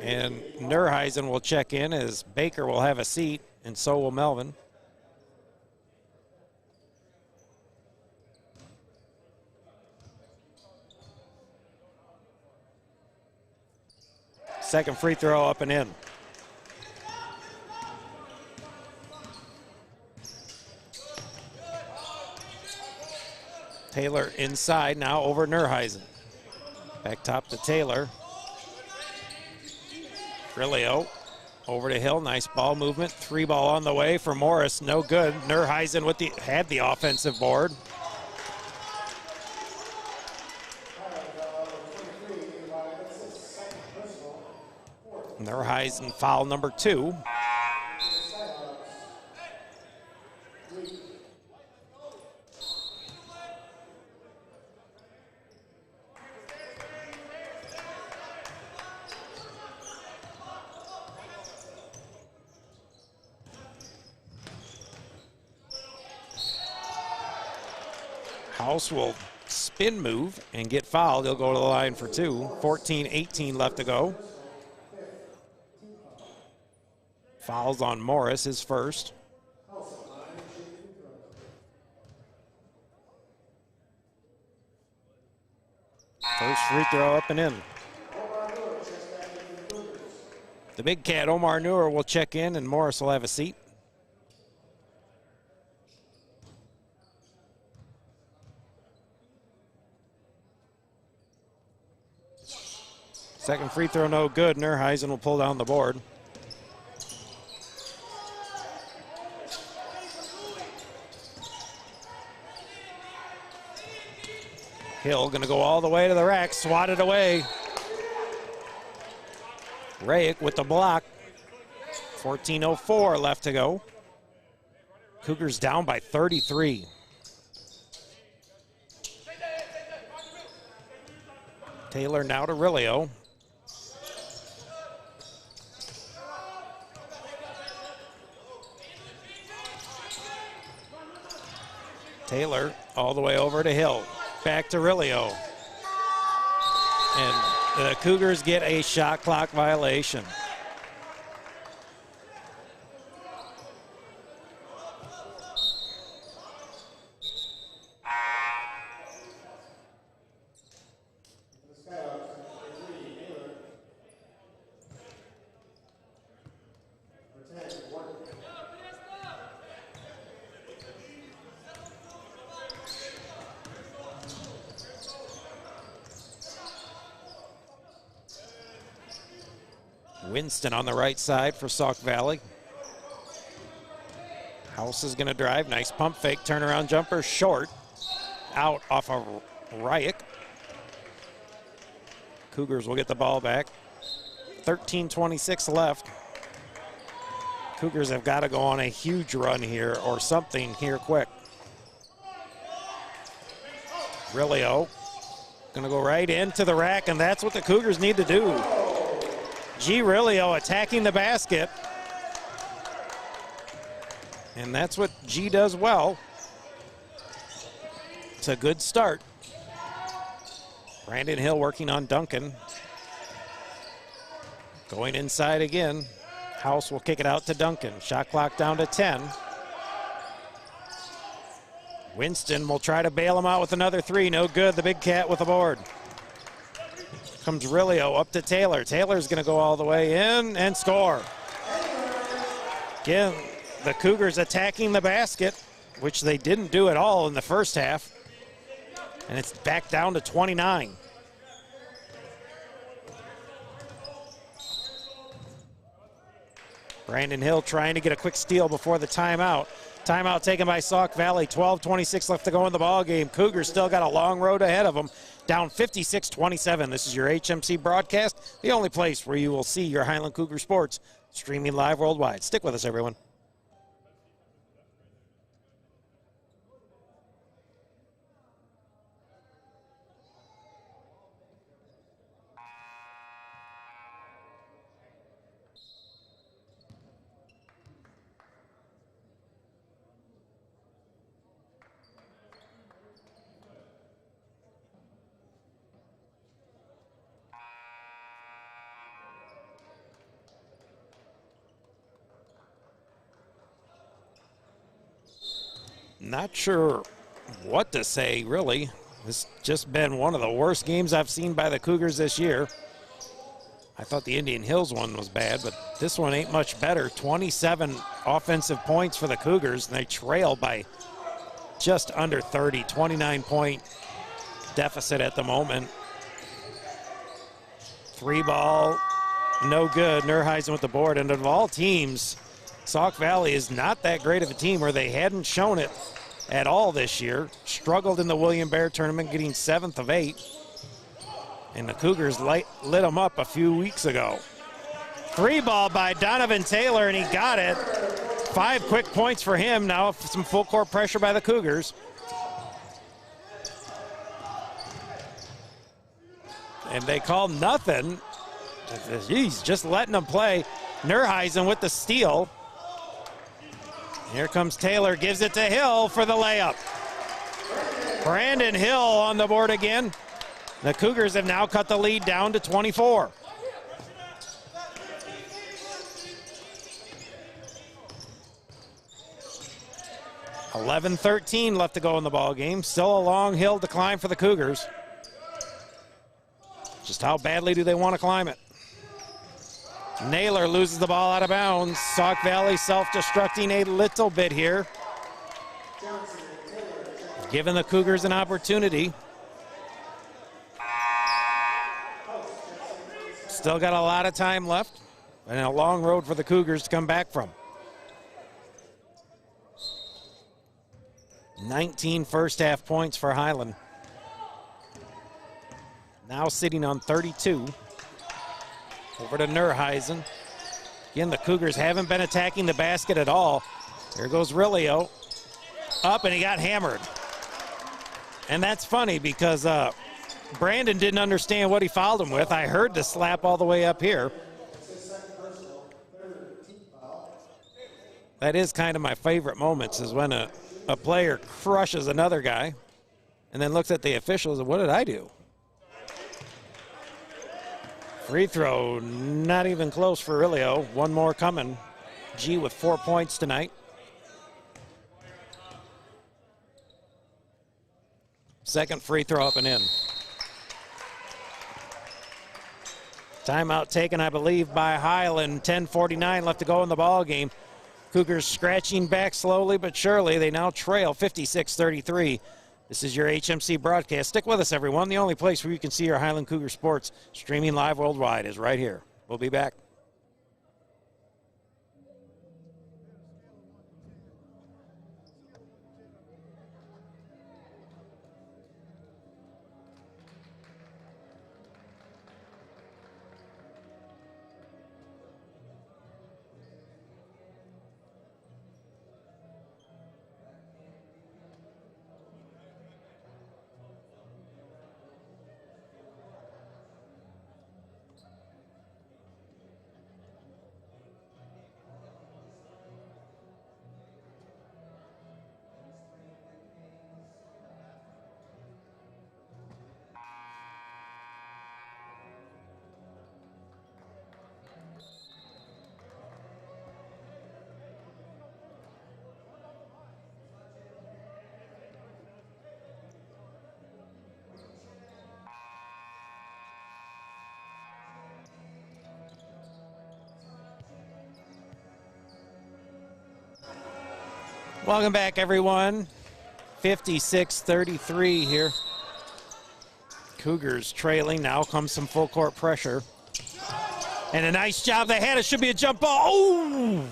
And Nurheisen will check in as Baker will have a seat, and so will Melvin. Second free throw up and in. Taylor inside, now over Nurheisen. Back top to Taylor. Rilio over to Hill, nice ball movement. 3 ball on the way for Morris, no good. Nurheisen with had the offensive board. Nurheisen foul number 2. House will spin move and get fouled. He'll go to the line for 2. 14:18 left to go. Fouls on Morris, his first. First free throw up and in. The big cat, Omar Noor, will check in, and Morris will have a seat. Second free throw no good. Nurheisen will pull down the board. Hill gonna go all the way to the rack, swatted away. Rayek with the block. 14:04 left to go. Cougars down by 33. Taylor now to Rilio. Taylor all the way over to Hill. Back to Rilio. And the Cougars get a shot clock violation. Winston on the right side for Sauk Valley. House is going to drive. Nice pump fake, turnaround jumper, short. Out off of Ryak. Cougars will get the ball back. 13:26 left. Cougars have got to go on a huge run here or something here quick. Rilio going to go right into the rack, and that's what the Cougars need to do. G. Rilio attacking the basket. And that's what G does well. It's a good start. Brandon Hill working on Duncan. Going inside again. House will kick it out to Duncan. Shot clock down to 10. Winston will try to bail him out with another three. No good. The Big Cat with the board. Comes Rilio up to Taylor. Taylor's going to go all the way in and score. Again, the Cougars attacking the basket, which they didn't do at all in the first half. And it's back down to 29. Brandon Hill trying to get a quick steal before the timeout. Timeout taken by Sauk Valley. 12:26 left to go in the ball game. Cougars still got a long road ahead of them. Down 56-27. This is your HMC broadcast, the only place where you will see your Highland Cougar sports streaming live worldwide. Stick with us, everyone. Not sure what to say, really. It's just been one of the worst games I've seen by the Cougars this year. I thought the Indian Hills one was bad, but this one ain't much better. 27 offensive points for the Cougars, and they trail by just under 30, 29-point deficit at the moment. Three ball, no good. Nurheisen with the board, and of all teams, Sauk Valley is not that great of a team, where they hadn't shown it at all this year. Struggled in the William Bear tournament, getting 7th of 8. And the Cougars lit them up a few weeks ago. Three ball by Donovan Taylor, and he got it. 5 quick points for him. Now some full court pressure by the Cougars. And they call nothing. He's just letting them play. Nurheisen with the steal. Here comes Taylor, gives it to Hill for the layup. Brandon Hill on the board again. The Cougars have now cut the lead down to 24. $11-13 left to go in the ball game. Still a long hill to climb for the Cougars. Just how badly do they want to climb it? Naylor loses the ball out of bounds. Sauk Valley self-destructing a little bit here. Giving the Cougars an opportunity. Still got a lot of time left and a long road for the Cougars to come back from. 19 first half points for Highland. Now sitting on 32. Over to Nurheisen. Again, the Cougars haven't been attacking the basket at all. There goes Rilio. Up, and he got hammered. And that's funny because Brandon didn't understand what he fouled him with. I heard the slap all the way up here. That is kind of my favorite moments, is when a a player crushes another guy and then looks at the officials and what did I do? Free throw, not even close for Aurelio. One more coming. G with 4 points tonight. Second free throw up and in. Timeout taken, I believe, by Highland. 10:49 left to go in the ball game. Cougars scratching back slowly but surely. They now trail 56-33. This is your HMC broadcast. Stick with us, everyone. The only place where you can see your Highland Cougar sports streaming live worldwide is right here. We'll be back. Welcome back, everyone. 56-33 here. Cougars trailing. Now comes some full court pressure. And a nice job they had. It should be a jump ball. Oh!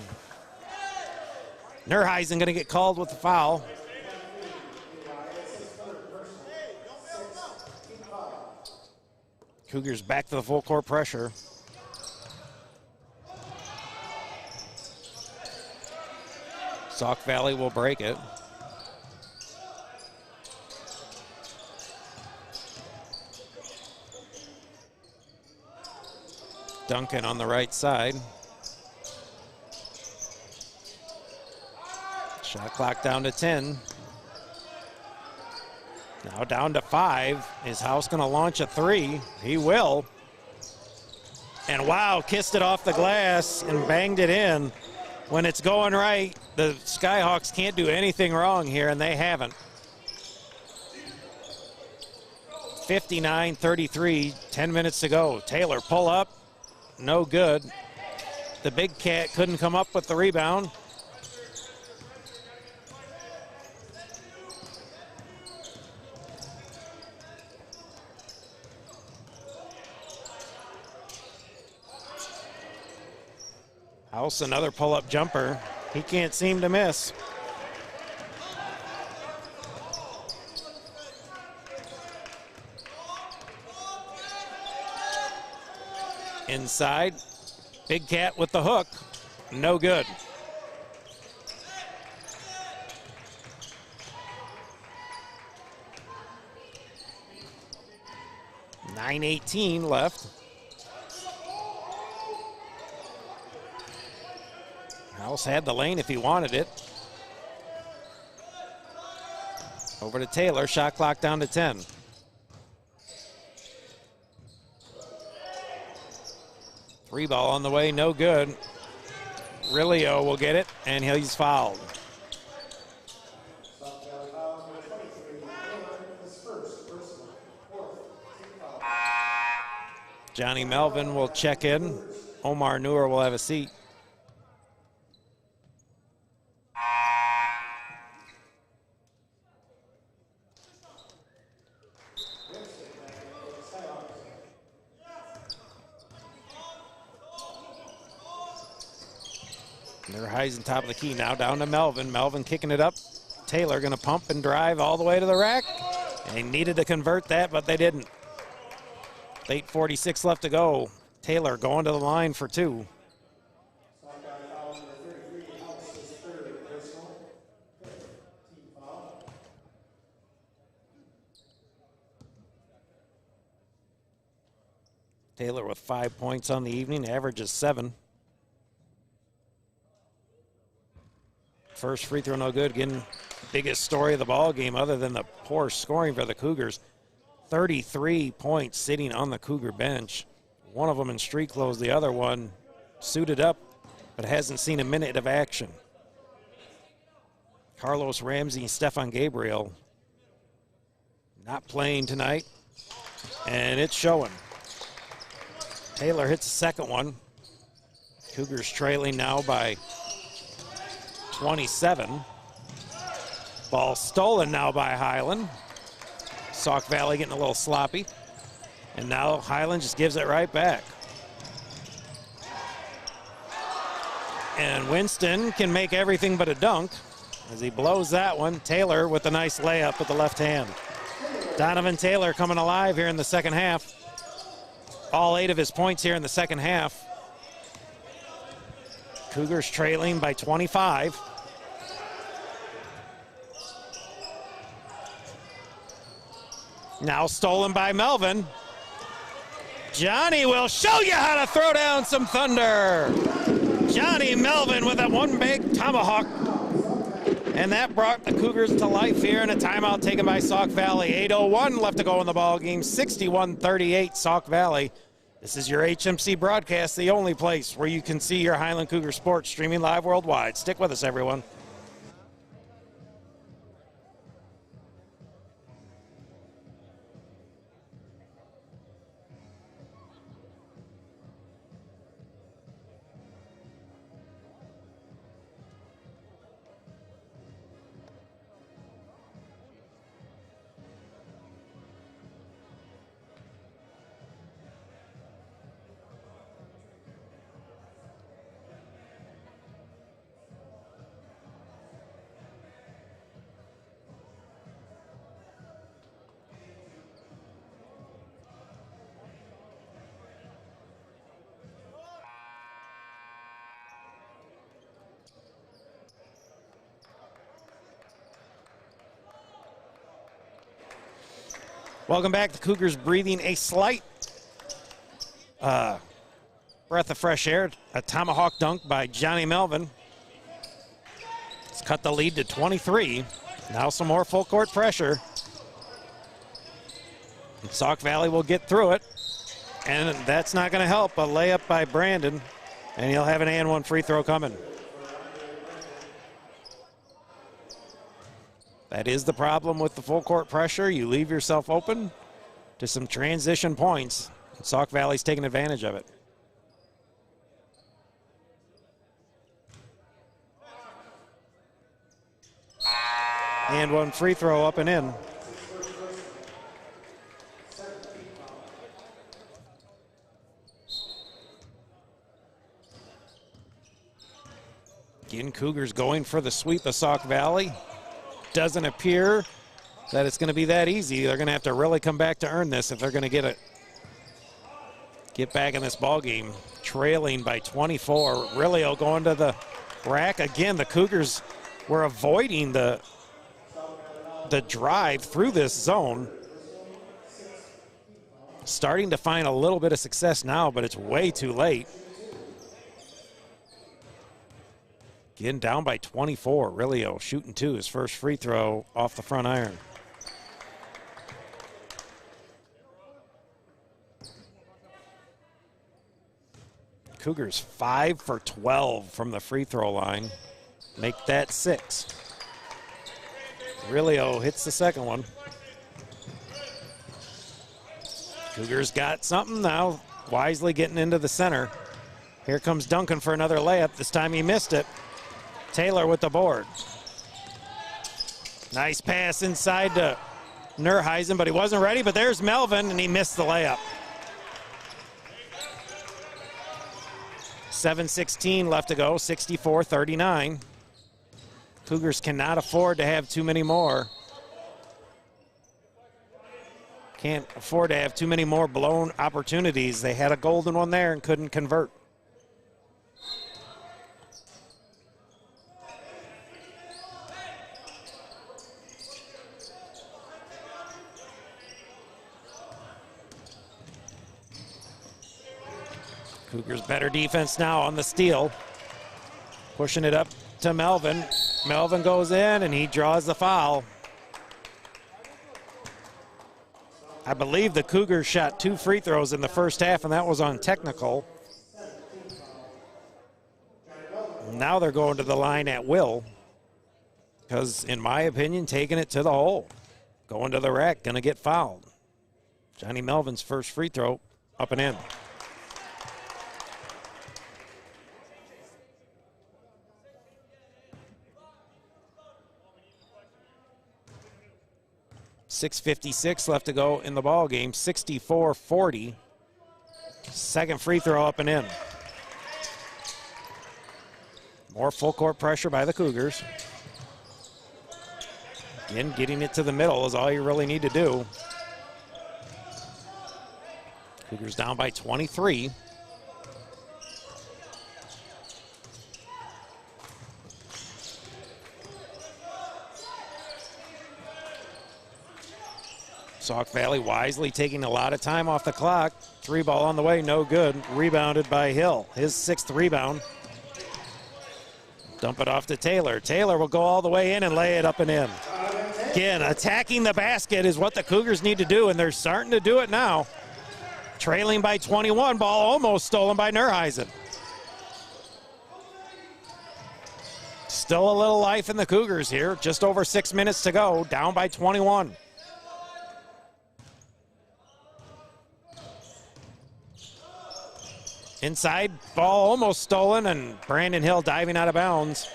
Nerheisen going to get called with the foul. Cougars back to the full court pressure. Sauk Valley will break it. Duncan on the right side. Shot clock down to 10. Now down to 5. Is House going to launch a 3? He will. And wow, kissed it off the glass and banged it in. When it's going right, the Skyhawks can't do anything wrong here, and they haven't. 59-33, 10 minutes to go. Taylor pull up, no good. The Big Cat couldn't come up with the rebound. House, another pull-up jumper. He can't seem to miss. Inside, Big Cat with the hook. No good. .918 left. House had the lane if he wanted it. Over to Taylor, shot clock down to 10. Three ball on the way, no good. Rilio will get it, and he's fouled. Johnny Melvin will check in. Omar Noor will have a seat. Nerheisen top of the key now, down to Melvin. Melvin kicking it up. Taylor going to pump and drive all the way to the rack. And they needed to convert that, but they didn't. 8:46 left to go. Taylor going to the line for 2. Taylor with 5 points on the evening, average is 7. First free throw no good, getting biggest story of the ball game other than the poor scoring for the Cougars. 33 points sitting on the Cougar bench. One of them in street clothes, the other one suited up, but hasn't seen a minute of action. Carlos Ramsey and Stefan Gabriel not playing tonight, and it's showing. Taylor hits the second one. Cougars trailing now by 27. Ball stolen now by Highland. Sauk Valley getting a little sloppy. And now Highland just gives it right back. And Winston can make everything but a dunk as he blows that one. Taylor with a nice layup with the left hand. Donovan Taylor coming alive here in the second half. All 8 of his points here in the second half. Cougars trailing by 25. Now stolen by Melvin. Johnny will show you how to throw down some thunder. Johnny Melvin with that one big tomahawk. And that brought the Cougars to life here in a timeout taken by Sauk Valley. 8:01 left to go in the ball game. 61-38 Sauk Valley. This is your HMC broadcast, the only place where you can see your Highland Cougar sports streaming live worldwide. Stick with us, everyone. Welcome back. The Cougars breathing a slight breath of fresh air. A tomahawk dunk by Johnny Melvin. It's cut the lead to 23. Now some more full court pressure. And Sauk Valley will get through it. And that's not going to help. A layup by Brandon. And he'll have an and one free throw coming. That is the problem with the full court pressure. You leave yourself open to some transition points. And Sauk Valley's taking advantage of it. And one free throw up and in. Again, Cougars going for the sweep of Sauk Valley. Doesn't appear that it's going to be that easy. They're going to have to really come back to earn this if they're going to get back in this ball game. Trailing by 24. Rilio going to the rack. Again, the Cougars were avoiding the drive through this zone. Starting to find a little bit of success now, but it's way too late. Again, down by 24. Rilio shooting two, his first free throw off the front iron. Cougars 5 for 12 from the free throw line. Make that 6. Rilio hits the second one. Cougars got something now. Wisely getting into the center. Here comes Duncan for another layup. This time he missed it. Taylor with the board. Nice pass inside to Nurheisen, but he wasn't ready. But there's Melvin, and he missed the layup. 7:16 left to go, 64-39. Cougars cannot afford to have too many more. Can't afford to have too many more blown opportunities. They had a golden one there and couldn't convert. Cougars better defense now on the steal. Pushing it up to Melvin. Melvin goes in and he draws the foul. I believe the Cougars shot 2 free throws in the first half, and that was on technical. Now they're going to the line at will because, in my opinion, taking it to the hole. Going to the rack, going to get fouled. Johnny Melvin's first free throw, up and in. .656 left to go in the ball game. 64-40. Second free throw up and in. More full court pressure by the Cougars. Again, getting it to the middle is all you really need to do. Cougars down by 23. Sauk Valley wisely taking a lot of time off the clock. 3 ball on the way, no good. Rebounded by Hill. His 6th rebound. Dump it off to Taylor. Taylor will go all the way in and lay it up and in. Again, attacking the basket is what the Cougars need to do, and they're starting to do it now. Trailing by 21, ball almost stolen by Nerheisen. Still a little life in the Cougars here. Just over 6 minutes to go, down by 21. Inside, ball almost stolen, and Brandon Hill diving out of bounds.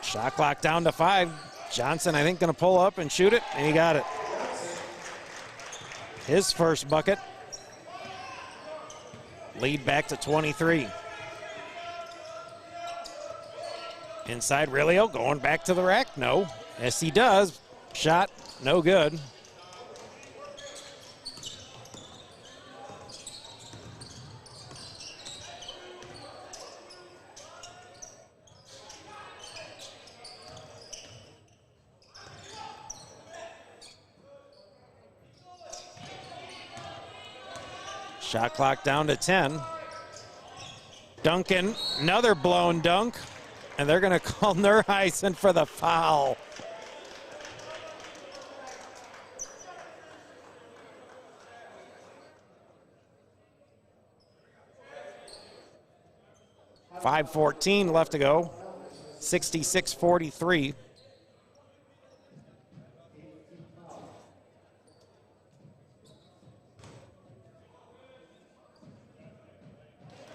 Shot clock down to 5. Johnson, I think, going to pull up and shoot it, and he got it. His first bucket. Lead back to 23. Inside, Rilio going back to the rack. No. Yes, he does. Shot, no good. Shot clock down to 10. Duncan, another blown dunk, and they're going to call Nerheisen for the foul. .5:14 left to go. 66-43.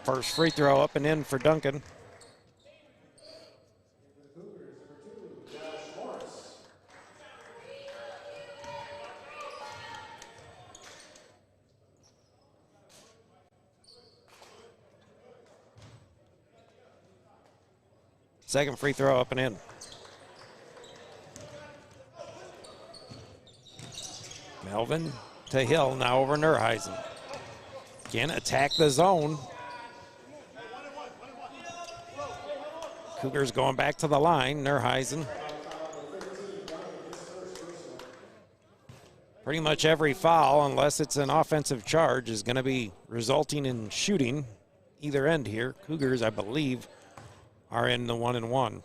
First free throw up and in for Duncan. Second free throw up and in. Melvin to Hill, now over Nerheisen. Again, attack the zone. Cougars going back to the line. Nerheisen. Pretty much every foul, unless it's an offensive charge, is going to be resulting in shooting either end here. Cougars, I believe, are in the 1-and-1.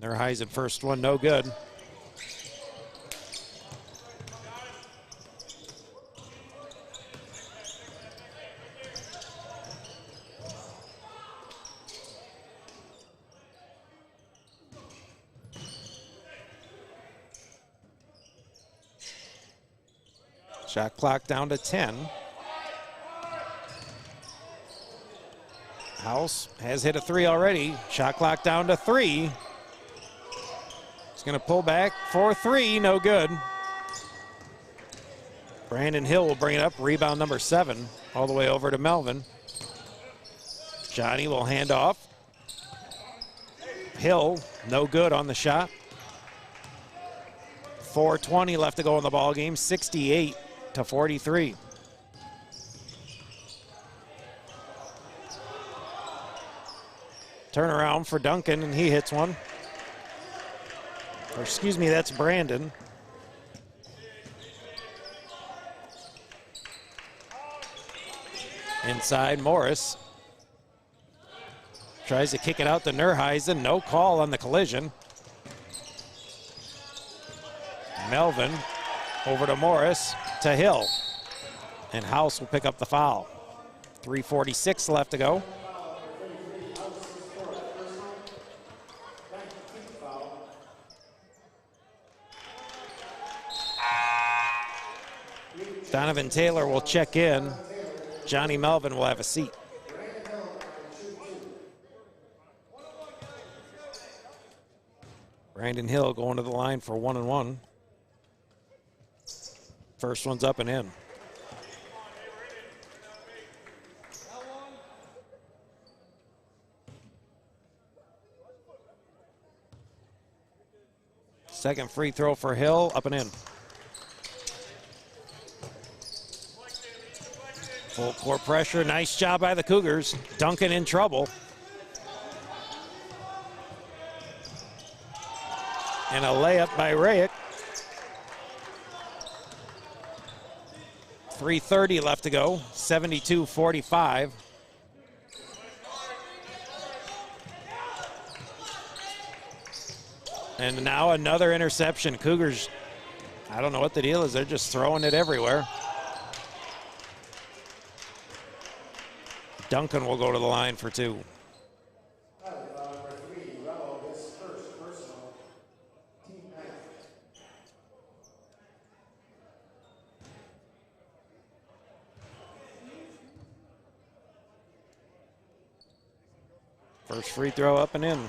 Nerheisen first one, no good. Shot clock down to 10. House has hit a 3 already. Shot clock down to 3. He's going to pull back for 3, no good. Brandon Hill will bring it up. Rebound number 7, all the way over to Melvin. Johnny will hand off. Hill, no good on the shot. 4:20 left to go in the ball game. 68-43. Turnaround for Duncan, and he hits one. Or excuse me, that's Brandon. Inside, Morris. Tries to kick it out to Nerheisen. No call on the collision. Melvin over to Morris to Hill. And House will pick up the foul. 3:46 left to go. Donovan Taylor will check in. Johnny Melvin will have a seat. Brandon Hill going to the line for 1-1. First one's up and in. Second free throw for Hill, up and in. Full court pressure, nice job by the Cougars. Duncan in trouble. And a layup by Rayek. 3:30 left to go, 72-45. And now another interception. Cougars, I don't know what the deal is. They're just throwing it everywhere. Duncan will go to the line for two. First free throw up and in.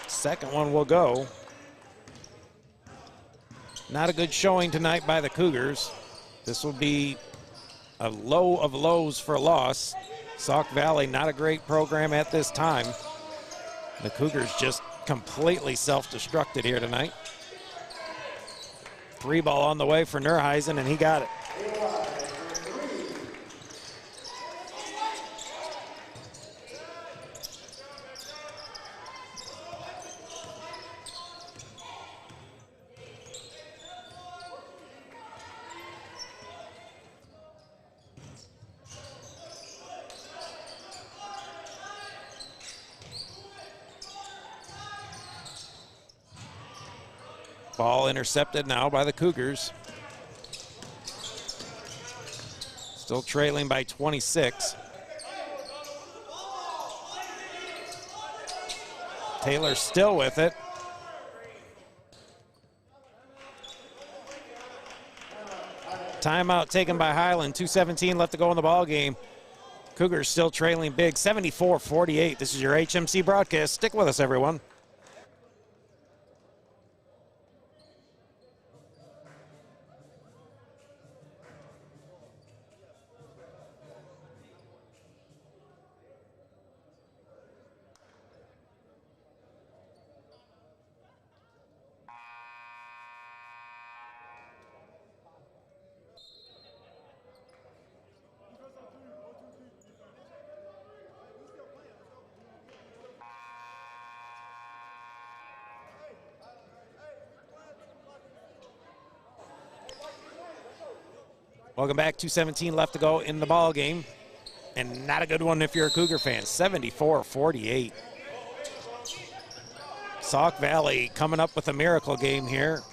Second one will go. Not a good showing tonight by the Cougars. This will be a low of lows for a loss. Sauk Valley, not a great program at this time. The Cougars just completely self-destructed here tonight. Three ball on the way for Nerheisen, and he got it. Ball intercepted now by the Cougars. Still trailing by 26. Taylor still with it. Timeout taken by Highland. 2:17 left to go in the ball game. Cougars still trailing big, 74-48. This is your HMC broadcast. Stick with us, everyone. Welcome back. 2:17 left to go in the ball game. And not a good one if you're a Cougar fan. 74-48. Sauk Valley coming up with a miracle game here.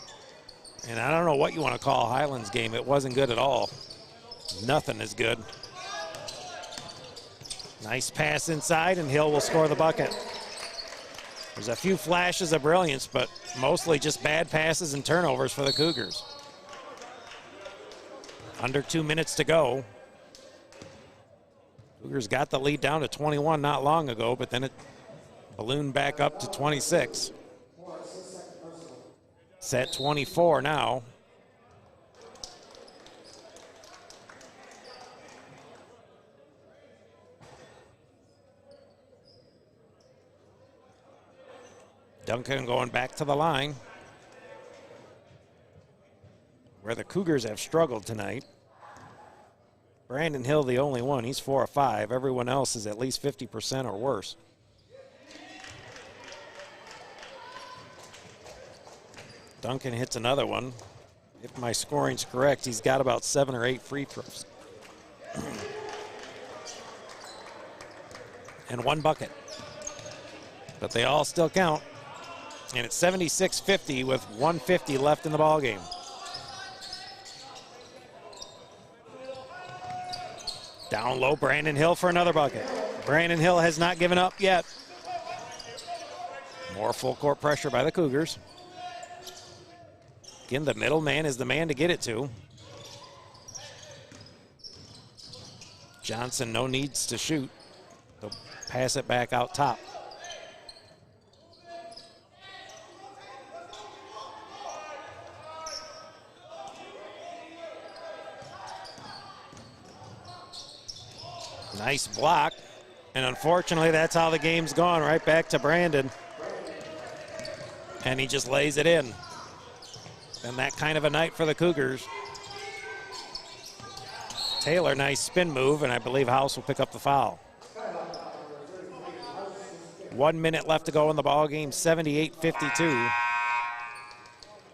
And I don't know what you want to call Highland's game. It wasn't good at all. Nothing is good. Nice pass inside, and Hill will score the bucket. There's a few flashes of brilliance, but mostly just bad passes and turnovers for the Cougars. Under 2 minutes to go. Cougars got the lead down to 21 not long ago, but then it ballooned back up to 26. Set 24 now. Duncan going back to the line, where the Cougars have struggled tonight. Brandon Hill, the only one. He's 4 of 5. Everyone else is at least 50% or worse. Duncan hits another one. If my scoring's correct, he's got about 7 or 8 free throws. And 1 bucket. But they all still count. And it's 76-50 with 1:50 left in the ballgame. Down low, Brandon Hill for another bucket. Brandon Hill has not given up yet. More full court pressure by the Cougars. Again, the middle man is the man to get it to. Johnson, no needs to shoot. They'll pass it back out top. Nice block. And unfortunately, that's how the game's gone, right back to Brandon. And he just lays it in. And that kind of a night for the Cougars. Taylor, nice spin move, and I believe House will pick up the foul. 1 minute left to go in the ball game, 78-52.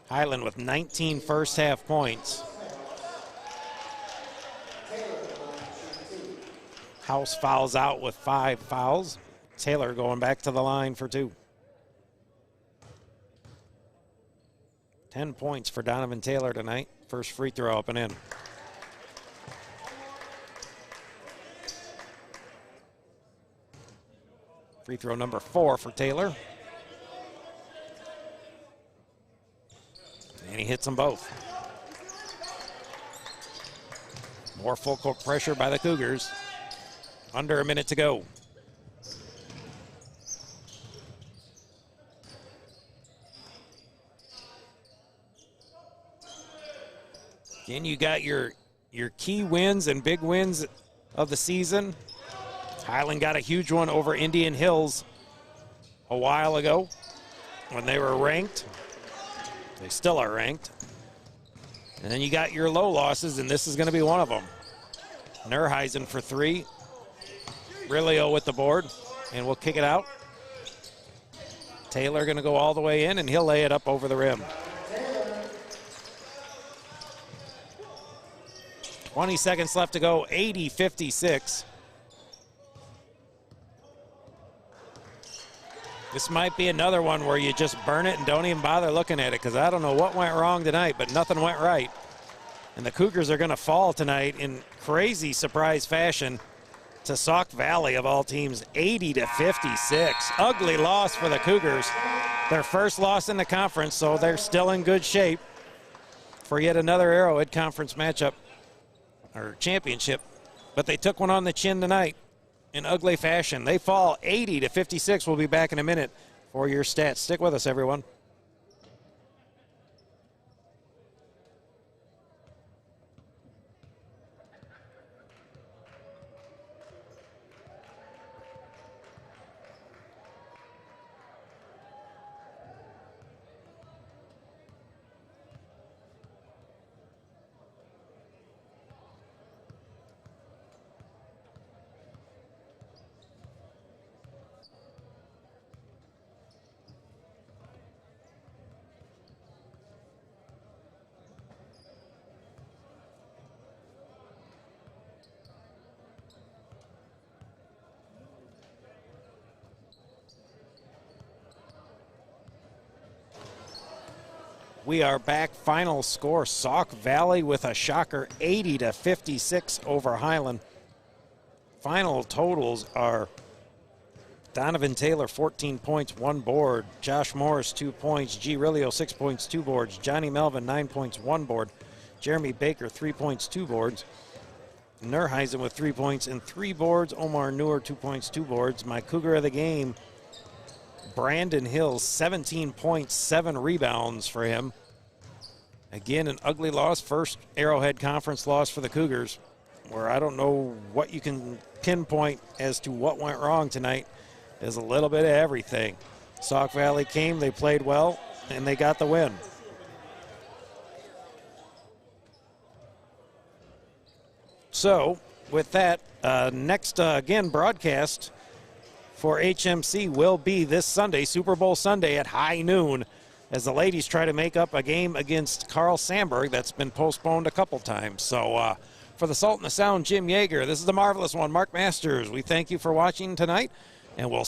Highland with 19 first half points. House fouls out with 5 fouls. Taylor going back to the line for 2. 10 points for Donovan Taylor tonight. First free throw up and in. Free throw number 4 for Taylor. And he hits them both. More full court pressure by the Cougars. Under a minute to go. Again, you got your key wins and big wins of the season. Highland got a huge one over Indian Hills a while ago when they were ranked. They still are ranked. And then you got your low losses, and this is going to be one of them. Nerheisen for 3. Rilio with the board, and we'll kick it out. Taylor going to go all the way in, and he'll lay it up over the rim. 20 seconds left to go, 80-56. This might be another one where you just burn it and don't even bother looking at it, because I don't know what went wrong tonight, but nothing went right. And the Cougars are going to fall tonight in crazy surprise fashion to Sauk Valley, of all teams, 80-56. Ugly loss for the Cougars. Their first loss in the conference, so they're still in good shape for yet another Arrowhead Conference matchup or championship. But they took one on the chin tonight in ugly fashion. They fall 80-56. We'll be back in a minute for your stats. Stick with us, everyone. We are back. Final score, Sauk Valley with a shocker, 80-56 over Highland. Final totals are Donovan Taylor, 14 points, 1 board. Josh Morris, 2 points. G. Rilio, 6 points, 2 boards. Johnny Melvin, 9 points, 1 board. Jeremy Baker, 3 points, 2 boards. Nerheisen with 3 points and 3 boards. Omar Noor, 2 points, 2 boards. My Cougar of the game, Brandon Hill, 17 points, 7 rebounds for him. Again, an ugly loss. First Arrowhead Conference loss for the Cougars, where I don't know what you can pinpoint as to what went wrong tonight. There's a little bit of everything. Sauk Valley came, they played well, and they got the win. So, with that, next, again, broadcast for HMC will be this Sunday, Super Bowl Sunday at high noon, as the ladies try to make up a game against Carl Sandburg that's been postponed a couple times. So, for the Salt and the Sound, Jim Yeager, this is the Marvelous One, Mark Masters. We thank you for watching tonight, and we'll